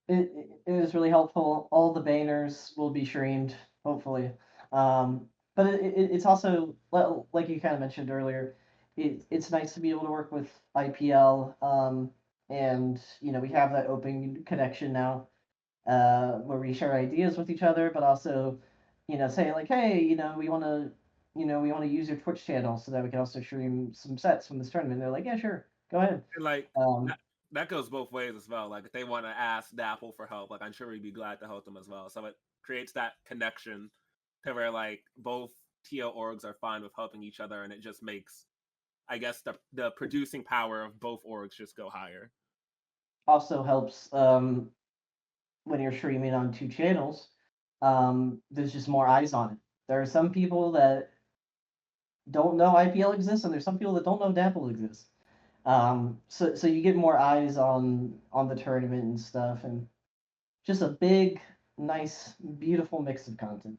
It is really helpful. All the banners will be streamed, hopefully. But it's also like you kind of mentioned earlier. It's nice to be able to work with IPL. And we have that open connection now, where we share ideas with each other, but also, say like, hey, we want to use your Twitch channel so that we can also stream some sets from this tournament. They're like, yeah, sure, go ahead. And like Um, that goes both ways as well. Like if they want to ask Dapple for help, like I'm sure he'd be glad to help them as well. So it creates that connection to where like both TO orgs are fine with helping each other, and it just makes, I guess, the producing power of both orgs just go higher. Also helps when you're streaming on two channels. There's just more eyes on it. There are some people that don't know IPL exists, and there's some people that don't know Dapple exists. So you get more eyes on the tournament and stuff, and just a big, nice, beautiful mix of content.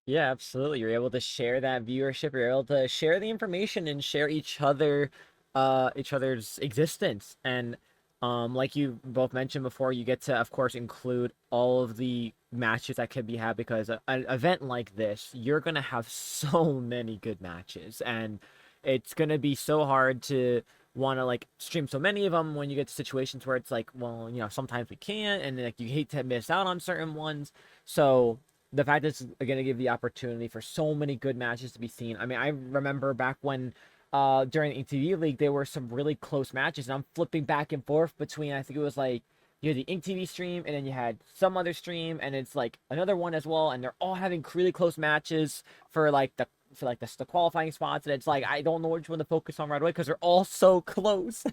Yeah, absolutely. You're able to share that viewership. You're able to share the information and share each other's existence. And like you both mentioned before, you get to, of course, include all of the matches that could be had because an event like this, you're gonna have so many good matches, and it's gonna be so hard to want to like stream so many of them when you get to situations where it's like, well, sometimes we can't, and like you hate to miss out on certain ones. So the fact that it's going to give the opportunity for so many good matches to be seen. I mean, I remember back when during the ETV League, there were some really close matches, and I'm flipping back and forth between, I think it was like, you had the Ink TV stream, and then you had some other stream, and it's like another one as well, and they're all having really close matches for like the qualifying spots, and it's like I don't know which one to focus on right away because they're all so close.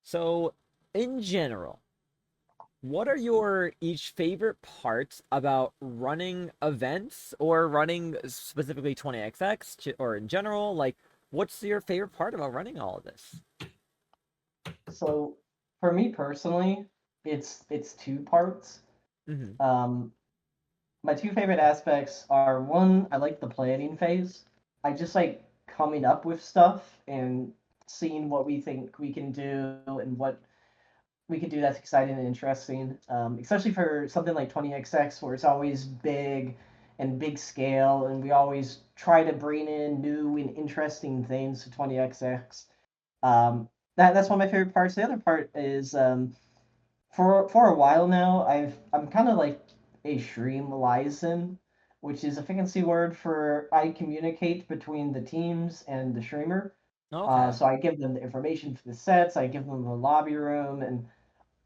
So, in general, what are your each favorite parts about running events or running specifically 20XX or in general? Like, what's your favorite part about running all of this? So for me personally, it's two parts. Hmm. Um, my two favorite aspects are one, I like the planning phase. I just like coming up with stuff and seeing what we think we can do and what we can do that's exciting and interesting. Especially for something like 20XX where it's always big and big scale, and we always try to bring in new and interesting things to 20XX. That's one of my favorite parts. The other part is for a while now, I'm kind of like a stream liaison, which is a fancy word for I communicate between the teams and the streamer. Okay. So I give them the information for the sets, I give them the lobby room, and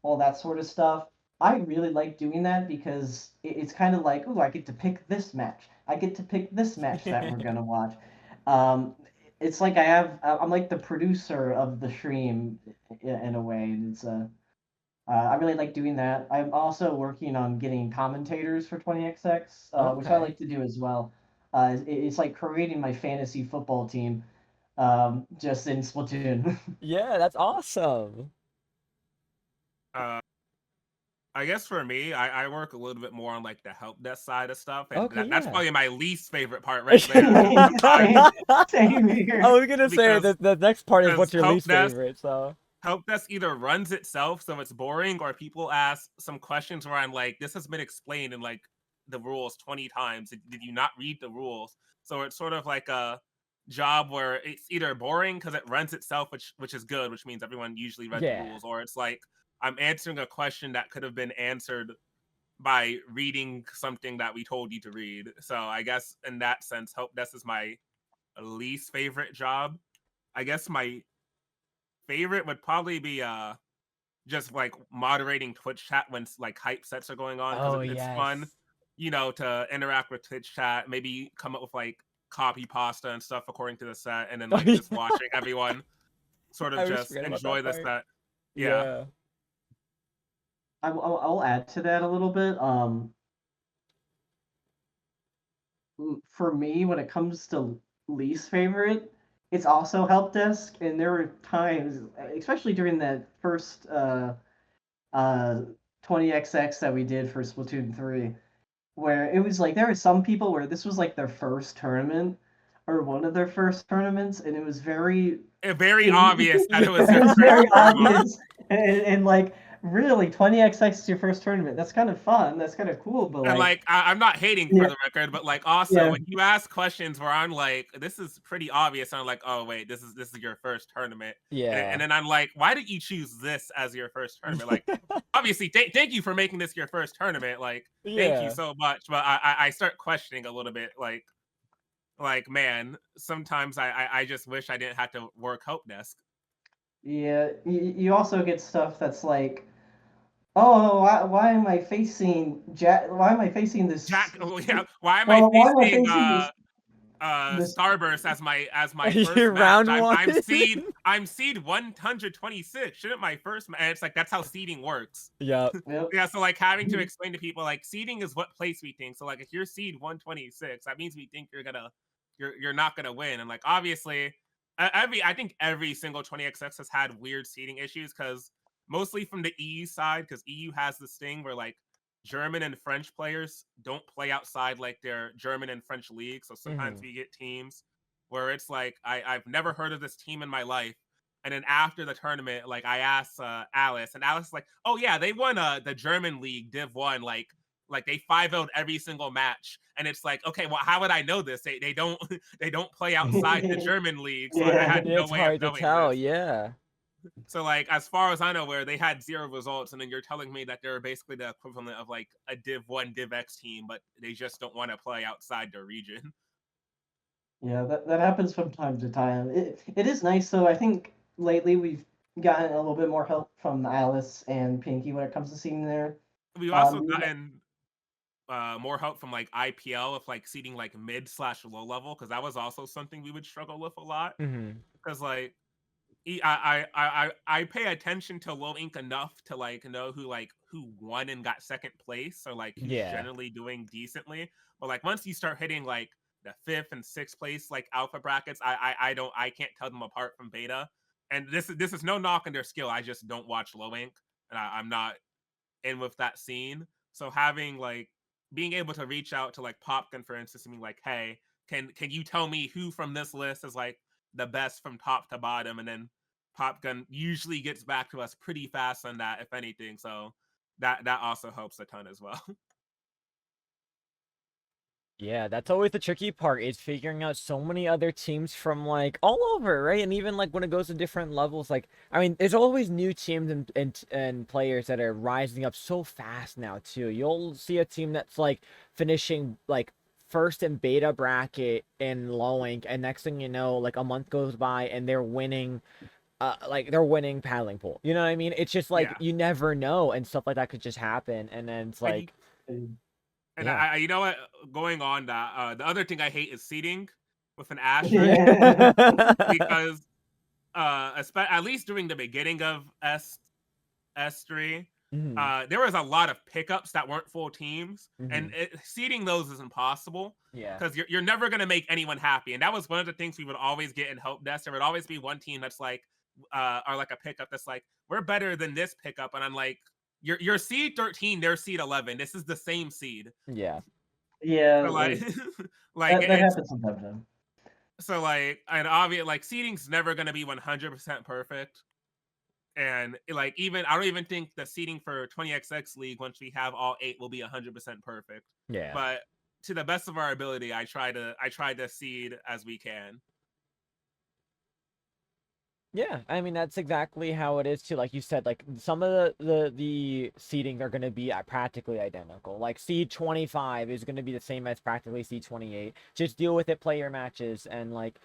all that sort of stuff. I really like doing that because it's kind of like, oh, I get to pick this match. I get to pick this match that we're gonna watch. Um, it's like I'm like the producer of the stream in a way, and I really like doing that. I'm also working on getting commentators for 20XX, which I Okay. like to do as well. It's like creating my fantasy football team, just in Splatoon. Yeah, that's awesome. Uh, I guess for me, I work a little bit more on like the help desk side of stuff, and Okay, that's yeah. probably my least favorite part right there. Sometimes same, I same here. was gonna say because that the next part is what's because your least favorite, so. help desk either runs itself so it's boring, or people ask some questions where I'm like, this has been explained in like the rules 20 times. Did you not read the rules? So it's sort of like a job where it's either boring because it runs itself, which is good, which means everyone usually read the Yeah. rules, or it's like I'm answering a question that could have been answered by reading something that we told you to read. So I guess in that sense, help desk is my least favorite job. I guess my favorite would probably be just like moderating Twitch chat when like hype sets are going on, because Oh, it's fun, yes. to interact with Twitch chat, maybe come up with like copy pasta and stuff according to the set, and then Oh, like yeah. just watching everyone sort I of always just forget about enjoy that the part. set. Yeah. Yeah. I'll add to that a little bit. For me, when it comes to least favorite, it's also help desk, and there were times, especially during that first uh 20XX that we did for Splatoon 3, where it was like there were some people where this was like their first tournament or one of their first tournaments, and it was very Very it, obvious that it was it their was first very tournament. obvious, and like Really, 20XX is your first tournament. That's kind of fun. That's kind of cool. But And like, I'm not hating yeah, for the record, but like also yeah, when you ask questions where I'm like, this is pretty obvious, I'm like, oh wait, this is your first tournament, and Yeah. then I'm like, why did you choose this as your first tournament? Like, obviously, thank you for making this your first tournament. Like, thank you Yeah. so much. But I start questioning a little bit, like man, sometimes I just wish I didn't have to work help desk. yeah. You also get stuff that's like, oh, why am I facing Jack? Why am I facing this? Jack, oh yeah, why am I Well, why am I facing facing this? Starburst as my first You're match. round one. I'm seed 126. Shouldn't my first and it's like that's how seeding works. Yep. Yep. Yeah, so like having to explain to people like seeding is what place we think. So like if you're seed 126, that means we think you're not gonna win. And like obviously I think every single 20XX has had weird seeding issues because mostly from the EU side, because EU has this thing where like German and French players don't play outside like their German and French league. So sometimes Hmm. we get teams where it's like I've never heard of this team in my life. And then after the tournament, like I asked Alice, and Alice is like, "Oh yeah, they won the German league Div 1 like they 5-0'd every single match." And it's like, "Okay, well how would I know this? They don't they don't play outside the German league." So I Yeah. had no It's way of hard to knowing tell. this. Yeah. So like as far as I know, where they had 0 results, and then you're telling me that they're basically the equivalent of like a Div 1 Div X team, but they just don't want to play outside their region. Yeah, that happens from time to time. It is nice though. I think lately we've gotten a little bit more help from Alice and Pinky when it comes to seeing there. We've also Um, gotten more help from like IPL with like seating like mid slash low level because that was also something we would struggle with a lot Hmm. because like I pay attention to low ink enough to like know who won and got second place or like who's Yeah. generally doing decently. But like once you start hitting like the fifth and sixth place like alpha brackets, I can't tell them apart from beta. And this is no knock on their skill. I just don't watch low ink, and I'm not in with that scene. So having like being able to reach out to like Popkin for instance and be like, hey, can you tell me who from this list is like the best from top to bottom? And then Popgun usually gets back to us pretty fast on that, if anything. So that also helps a ton as well. Yeah, that's always the tricky part is figuring out so many other teams from like all over, right? And even like when it goes to different levels, like I mean, there's always new teams and players that are rising up so fast now too. You'll see a team that's like finishing like first in beta bracket in low ink, and next thing you know, like a month goes by and they're winning paddling pool. You know what I mean? It's just like Yeah. you never know, and stuff like that could just happen, and then it's And you, like, and yeah. you know what? Going on that, the other thing I hate is seating with an asterisk yeah. because at least during the beginning of S3, Mhm. there was a lot of pickups that weren't full teams, and Mhm. seeding those is impossible Yeah. because you're never going to make anyone happy. And that was one of the things we would always get in help desk. There would always be one team that's like, or like a pickup that's like, we're better than this pickup. And I'm like, you're seed 13, they're seed 11. This is the same seed. Yeah. Yeah, So like, like that it's happens sometimes. Then. so like, and obvious, like seeding's never going to be 100% perfect. And like even I don't even think the seating for 20XX League once we have all 8 will be 100% perfect. Yeah. But to the best of our ability, I try to seed as we can. Yeah, I mean that's exactly how it is too. Like you said, like some of the seeding are going to be practically identical. Like seed 25 is going to be the same as practically seed 28. Just deal with it, play your matches, and like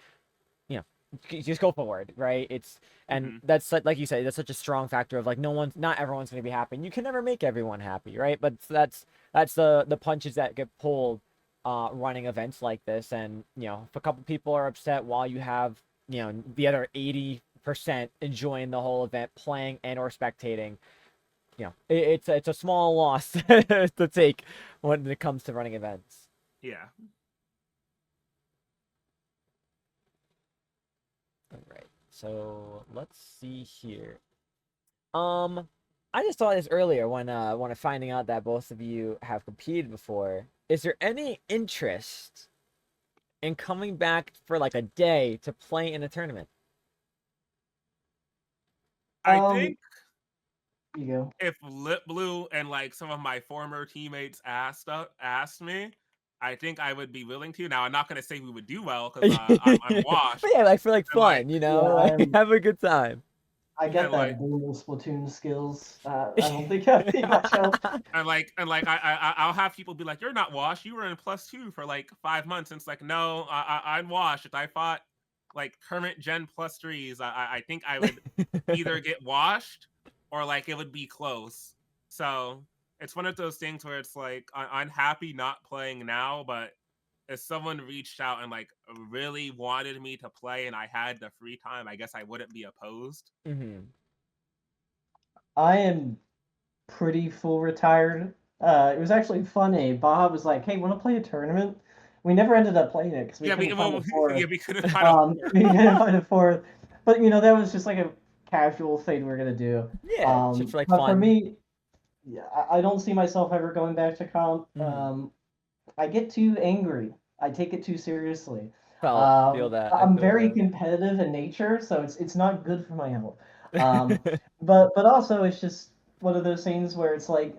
just go forward, right? It's and Hmm. that's like you said, that's such a strong factor of like not everyone's going to be happy. And you can never make everyone happy, right? But that's the punches that get pulled running events like this. And if a couple people are upset while you have the other 80% enjoying the whole event, playing and or spectating, it's a small loss to take when it comes to running events. Yeah. All right, so let's see here. I just thought this earlier when finding out that both of you have competed before. Is there any interest in coming back for like a day to play in a tournament? I Um, think You go. if Lip Blue and like some of my former teammates asked me, I think I would be willing to. Now I'm not gonna say we would do well because I'm washed. But yeah, like for like And like fun, you Yeah, know, like have a good time. I get and like that boomer Splatoon skills. I don't think I'd be much help. I'll have people be like, "You're not washed. You were in +2 for like 5 months." And it's like, no, I'm washed. If I fought like current gen +3s, I think I would either get washed or like it would be close. So it's one of those things where it's like I'm happy not playing now, but if someone reached out and like really wanted me to play and I had the free time, I guess I wouldn't be opposed. Hmm. I am pretty full retired. It was actually funny. Bob was like, "Hey, want to play a tournament?" We never ended up playing it because we Yeah, couldn't find a yeah, fourth. we couldn't find a We couldn't find a fourth. But that was just like a casual thing we're gonna do. Yeah, just for like But for fun. me, yeah, I don't see myself ever going back to comp. Mhm. I get too angry. I take it too seriously. Feel that. I I'm feel very that. competitive in nature, so it's not good for my health. Um, but also it's just one of those things where it's like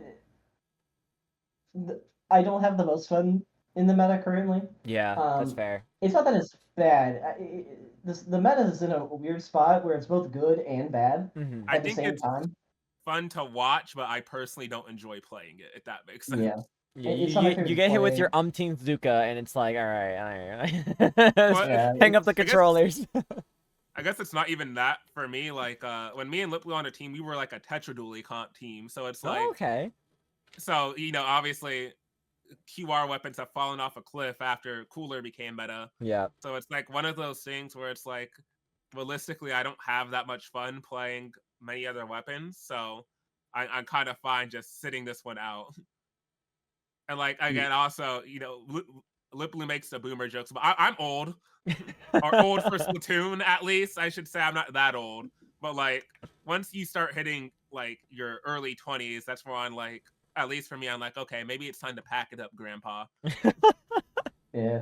I don't have the most fun in the meta currently. Yeah, that's Um, fair. it's not that it's bad. The meta is in a weird spot where it's both good and bad Hmm. I at the think same it's time. fun to watch, but I personally don't enjoy playing it, if that makes sense. Yeah, Yeah, it's not my you favorite to get hit with play. your umpteenth Zuka, and it's like, all right. Well, Just Yeah, hang up the I guess it's controllers. I guess it's not even that for me. Like when me and Lip were on a team, we were like a Tetradually comp team. So it's Oh, like okay. so obviously QR weapons have fallen off a cliff after Cooler became meta. Yeah. So it's like one of those things where it's like realistically I don't have that much fun playing many other weapons. So I'm kind of fine just sitting this one out. And like again, also, Lip Blue makes the boomer jokes, but I'm old. Or old for Splatoon, at least. I should say I'm not that old. But like once you start hitting like your early 20s, that's where I'm like, at least for me, I'm like, okay, maybe it's time to pack it up, Grandpa. yeah.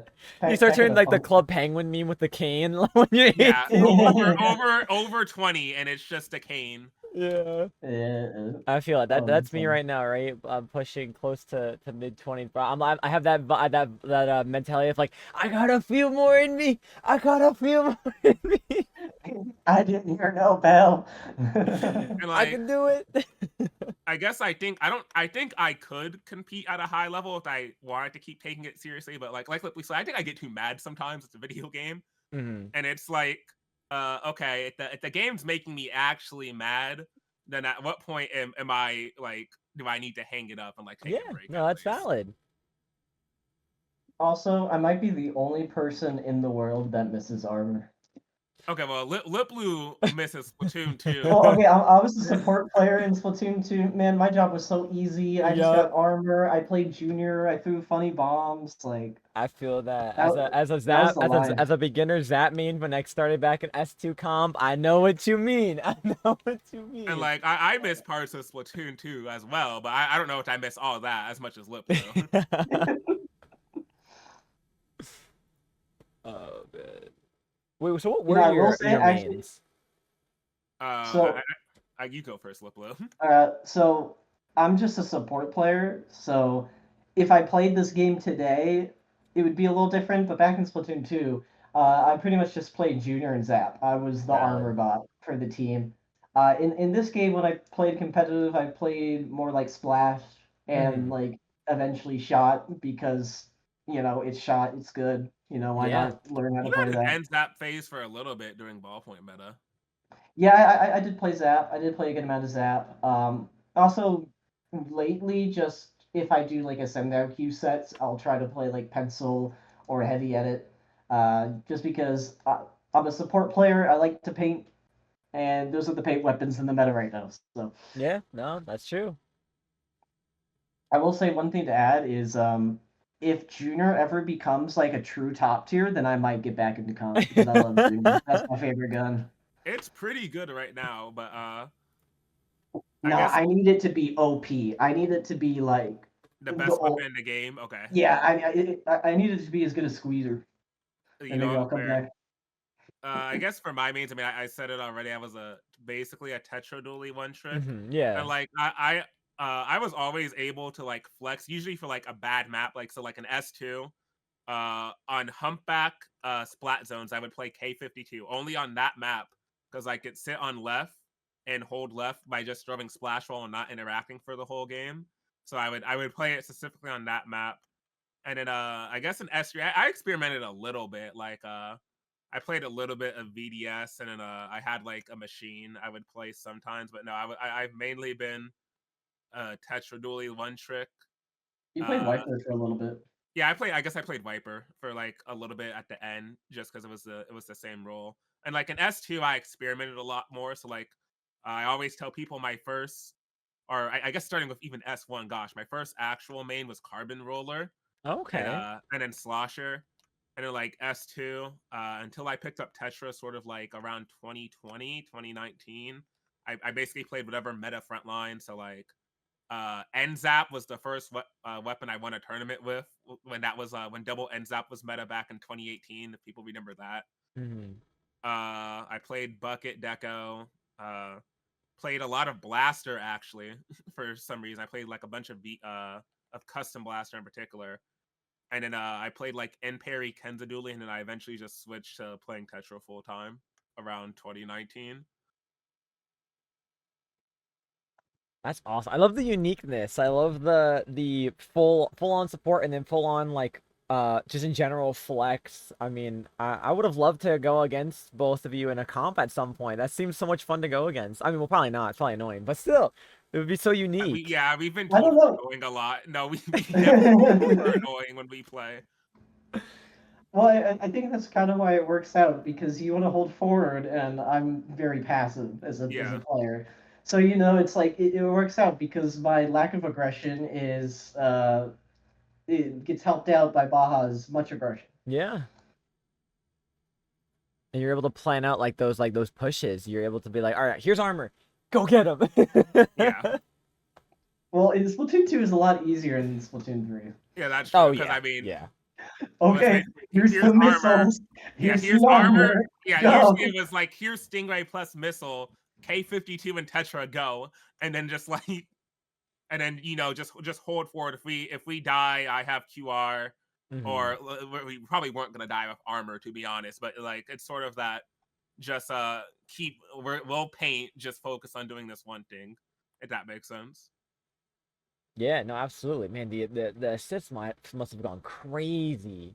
You start Pack it turning up, like the punk. Club Penguin meme with the cane when you're Yeah, 18. over 20, and it's just a cane. Yeah. Yeah. I feel it. Oh, That's that's me funny. right now, right? I'm pushing close to mid 20s, but I have that mentality of like I got a few more in me. I got a few more in me. I didn't hear no bell. And I like can do it. I guess I think I could compete at a high level if I wanted to keep taking it seriously, but like Liply said, I think I get too mad sometimes. It's a video game. Hmm. And it's like, okay, if the game's making me actually mad, then at what point am I like, do I need to hang it up and like take Yeah, a break no, at that's least? valid. Also, I might be the only person in the world that misses armor. Okay, well, Lip Blue misses Splatoon 2. Well, okay, I was a support player in Splatoon 2. Man, my job was so easy. I just got Yup. armor. I played junior. I threw funny bombs. Like I feel that that. That was the life. as a beginner zap main when I started back in S2 comp, I know what you mean. I know what you And mean. like, I miss parts of Splatoon 2 as well, but I don't know if I miss all that as much as Lip Blue. Oh man. Wait, so what You know, were I will say your actually. mains? Uh, So you go first, Lip Blue. So I'm just a support player. So if I played this game today, it would be a little different. But back in Splatoon 2, I pretty much just played Junior and Zap. I was the armor Valid. bot for the team. In this game, when I played competitive, I played more like Splash and Hmm. like eventually Shot because it's Shot, it's good. Why Yeah. not learn how to You play had an that? end zap phase for a little bit during ballpoint meta. Yeah, I did play Zap. I did play a good amount of Zap. Also, lately, just if I do like a send out queue sets, I'll try to play like Pencil or Heavy Edit. Just because I'm a support player, I like to paint, and those are the paint weapons in the meta right now. So Yeah, no, that's true. I will say one thing to add is if Junior ever becomes like a true top tier, then I might get back into comp because I love Junior. That's my favorite gun. It's pretty good right now, but I No, guess I need it to be OP. I need it to be like the the best weapon old. in the game. Okay, Yeah, I need it to be as good as Squeezer, you and know maybe what? I'll come Fair. back. I guess for my mains, I mean, I said it already. I was basically a Tetra Dually one trick, Yeah. and like I was always able to like flex, usually for like a bad map, like so like an S2. On humpback splat zones, I would play K52 only on that map because I could sit on left and hold left by just throwing splash roll and not interacting for the whole game. So I would play it specifically on that map. And then I guess in S3 I experimented a little bit. Like I played a little bit of VDS, and then I had like a machine I would play sometimes, but no, I've mainly been Tetra Dually one trick. You played Uh Viper for a little bit. yeah, I guess I played Viper for like a little bit at the end, just because it was the same role. And like in S2, I experimented a lot more. So like I always tell people my first, or I guess starting with even S1, gosh, my first actual main was Carbon Roller, Okay. and then Slosher, and then like S2 until I picked up Tetra sort of like around 2020, 2019. I basically played whatever meta frontline. So like NZAP was the first weapon I won a tournament with when that was when double NZAP was meta back in 2018. If people remember that, hmm I played Bucket Deco. Played a lot of Blaster actually for some reason. I played like a bunch of custom Blaster in particular, and then I played like N Parry Kenzaduli, and then I eventually just switched to playing Tetra full time around 2019. That's awesome. I love the uniqueness. I love the full on support and then full on like just in general flex. I mean, I would have loved to go against both of you in a comp at some point. That seems so much fun to go against. I mean, well, probably not. It's probably annoying, but still, it would be so unique. We've been I don't told we're know. annoying a lot. No, we definitely are annoying when we play. Well, I think that's kind of why it works out because you want to hold forward, and I'm very passive as a Yeah, player. So it's like it works out because my lack of aggression is it gets helped out by Baja's much aggression. Yeah. And you're able to plan out like those pushes. You're able to be like, all right, here's armor, go get him. yeah, Well, in Splatoon 2 is a lot easier than Splatoon 3. yeah. That's true. Oh Because yeah, I mean, yeah. it was Okay, basically here's here's the armor. missiles. Yeah, Here's here's the armor. armor. Yeah, Go. usually it was like here's Stingray plus missile, K52 and Tetra go, and then just like and then just hold forward. If we die, I have QR, hmm or we probably weren't gonna die with armor to be honest. But like it's sort of that just we'll paint, just focus on doing this one thing, if that makes sense. Yeah, no, absolutely, man. The assists must have gone crazy.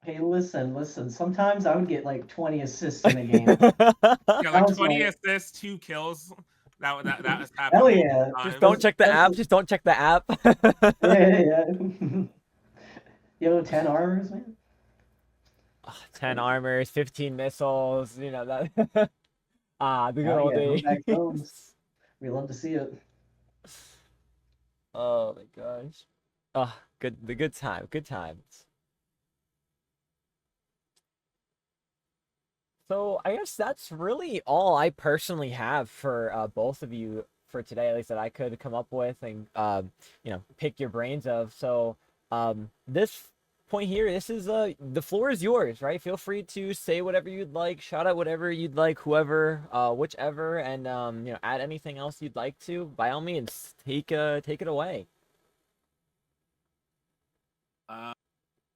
Hey, listen. Sometimes I would get like 20 assists in a game. Yeah, That like was 20 like, assists, 2 kills. That has happened hell multiple yeah. Just times. don't check the That's app. Just don't check the app. yeah. Yo, 10 armors, man. Ah, It's 10 crazy. armors, 15 missiles. That. The good Hell old yeah, days. comeback zones. We love to see it. Oh my gosh. The good time. Good times. So I guess that's really all I personally have for both of you for today, at least that I could come up with and pick your brains of. So this point here, this is the floor is yours, right? Feel free to say whatever you'd like, shout out whatever you'd like, whoever, whichever, and add anything else you'd like to. By all means, take it away. Uh,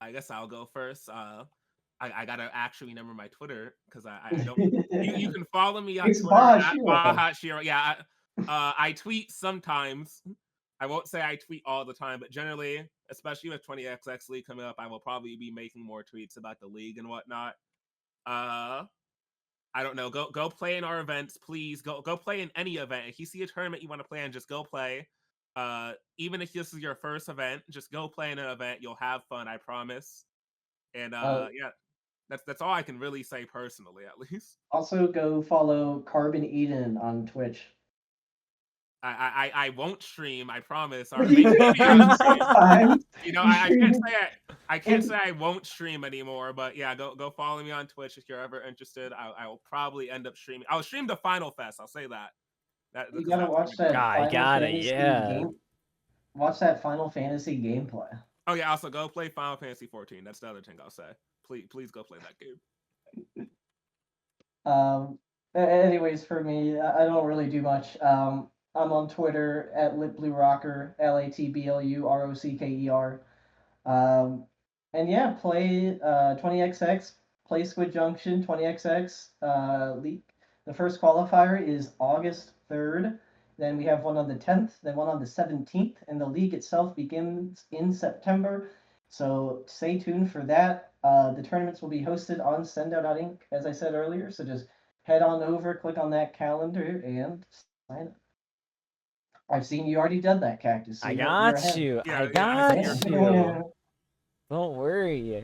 I guess I'll go first. I gotta actually remember my Twitter because I don't. You can follow me on It's Twitter Baja at Shiro. Baha Shiro. Yeah, I tweet sometimes. I won't say I tweet all the time, but generally, especially with 20XX League coming up, I will probably be making more tweets about the league and whatnot. Uh, I don't know. Go play in our events, please. Go play in any event. If you see a tournament you want to play in, just go play. Even if this is your first event, just go play in an event. You'll have fun, I promise. And yeah, that's all I can really say personally, at least. Also, go follow Carbon Eden on Twitch. I won't stream, I promise. Or You maybe I'll stream stream. sometimes. You I can't stream. say I can't say I won't stream anymore, but yeah, go follow me on Twitch if you're ever interested. I will probably end up streaming. I'll stream the Final Fest. I'll say that. That You because gotta that's watch gonna be that fun. I Final got it. Fantasy Yeah. game. Watch that Final Fantasy gameplay. Oh yeah, also go play Final Fantasy 14. That's the other thing I'll say. Please go play that game. Anyways, for me, I don't really do much. I'm on Twitter at LitBlueRocker, LATBLUROCKER. Um, and yeah, play 20XX, play Squid Junction 20XX league. The first qualifier is August 3rd. Then we have one on the 10th, then one on the 17th, and the league itself begins in September. So stay tuned for that. The tournaments will be hosted on Sendout.inc, as I said earlier. So just head on over, click on that calendar, and sign up. I've seen you already done that, Cactus. So I you're got ahead. you. I Yeah, I see got your you. Don't worry.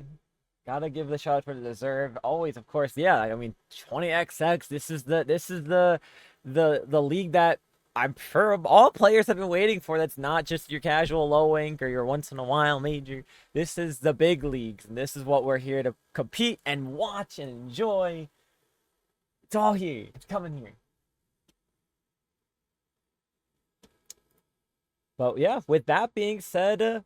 Gotta give the shout out for the deserve. Always, of course. Yeah, I mean, 20XX. This is the league that I'm sure all players have been waiting for. That's not just your casual low ink or your once in a while major. This is the big leagues, and this is what we're here to compete and watch and enjoy. It's all here. It's coming here. But yeah, with that being said,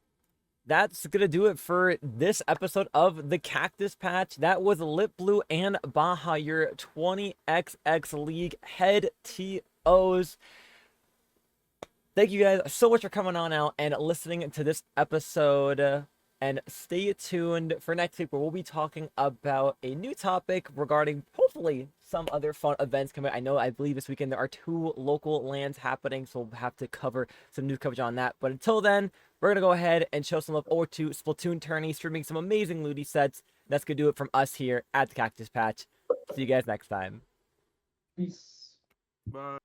that's gonna do it for this episode of the Cactus Patch. That was Lit Blue and Baja, your 20XX League head TOs. Thank you guys so much for coming on out and listening to this episode. And stay tuned for next week, where we'll be talking about a new topic regarding hopefully some other fun events coming. I believe this weekend there are 2 local lands happening, so we'll have to cover some news coverage on that. But until then, we're gonna go ahead and show some love over to Splatoon Tourney, streaming some amazing looty sets. That's gonna do it from us here at the Cactus Patch. See you guys next time. Peace. Bye.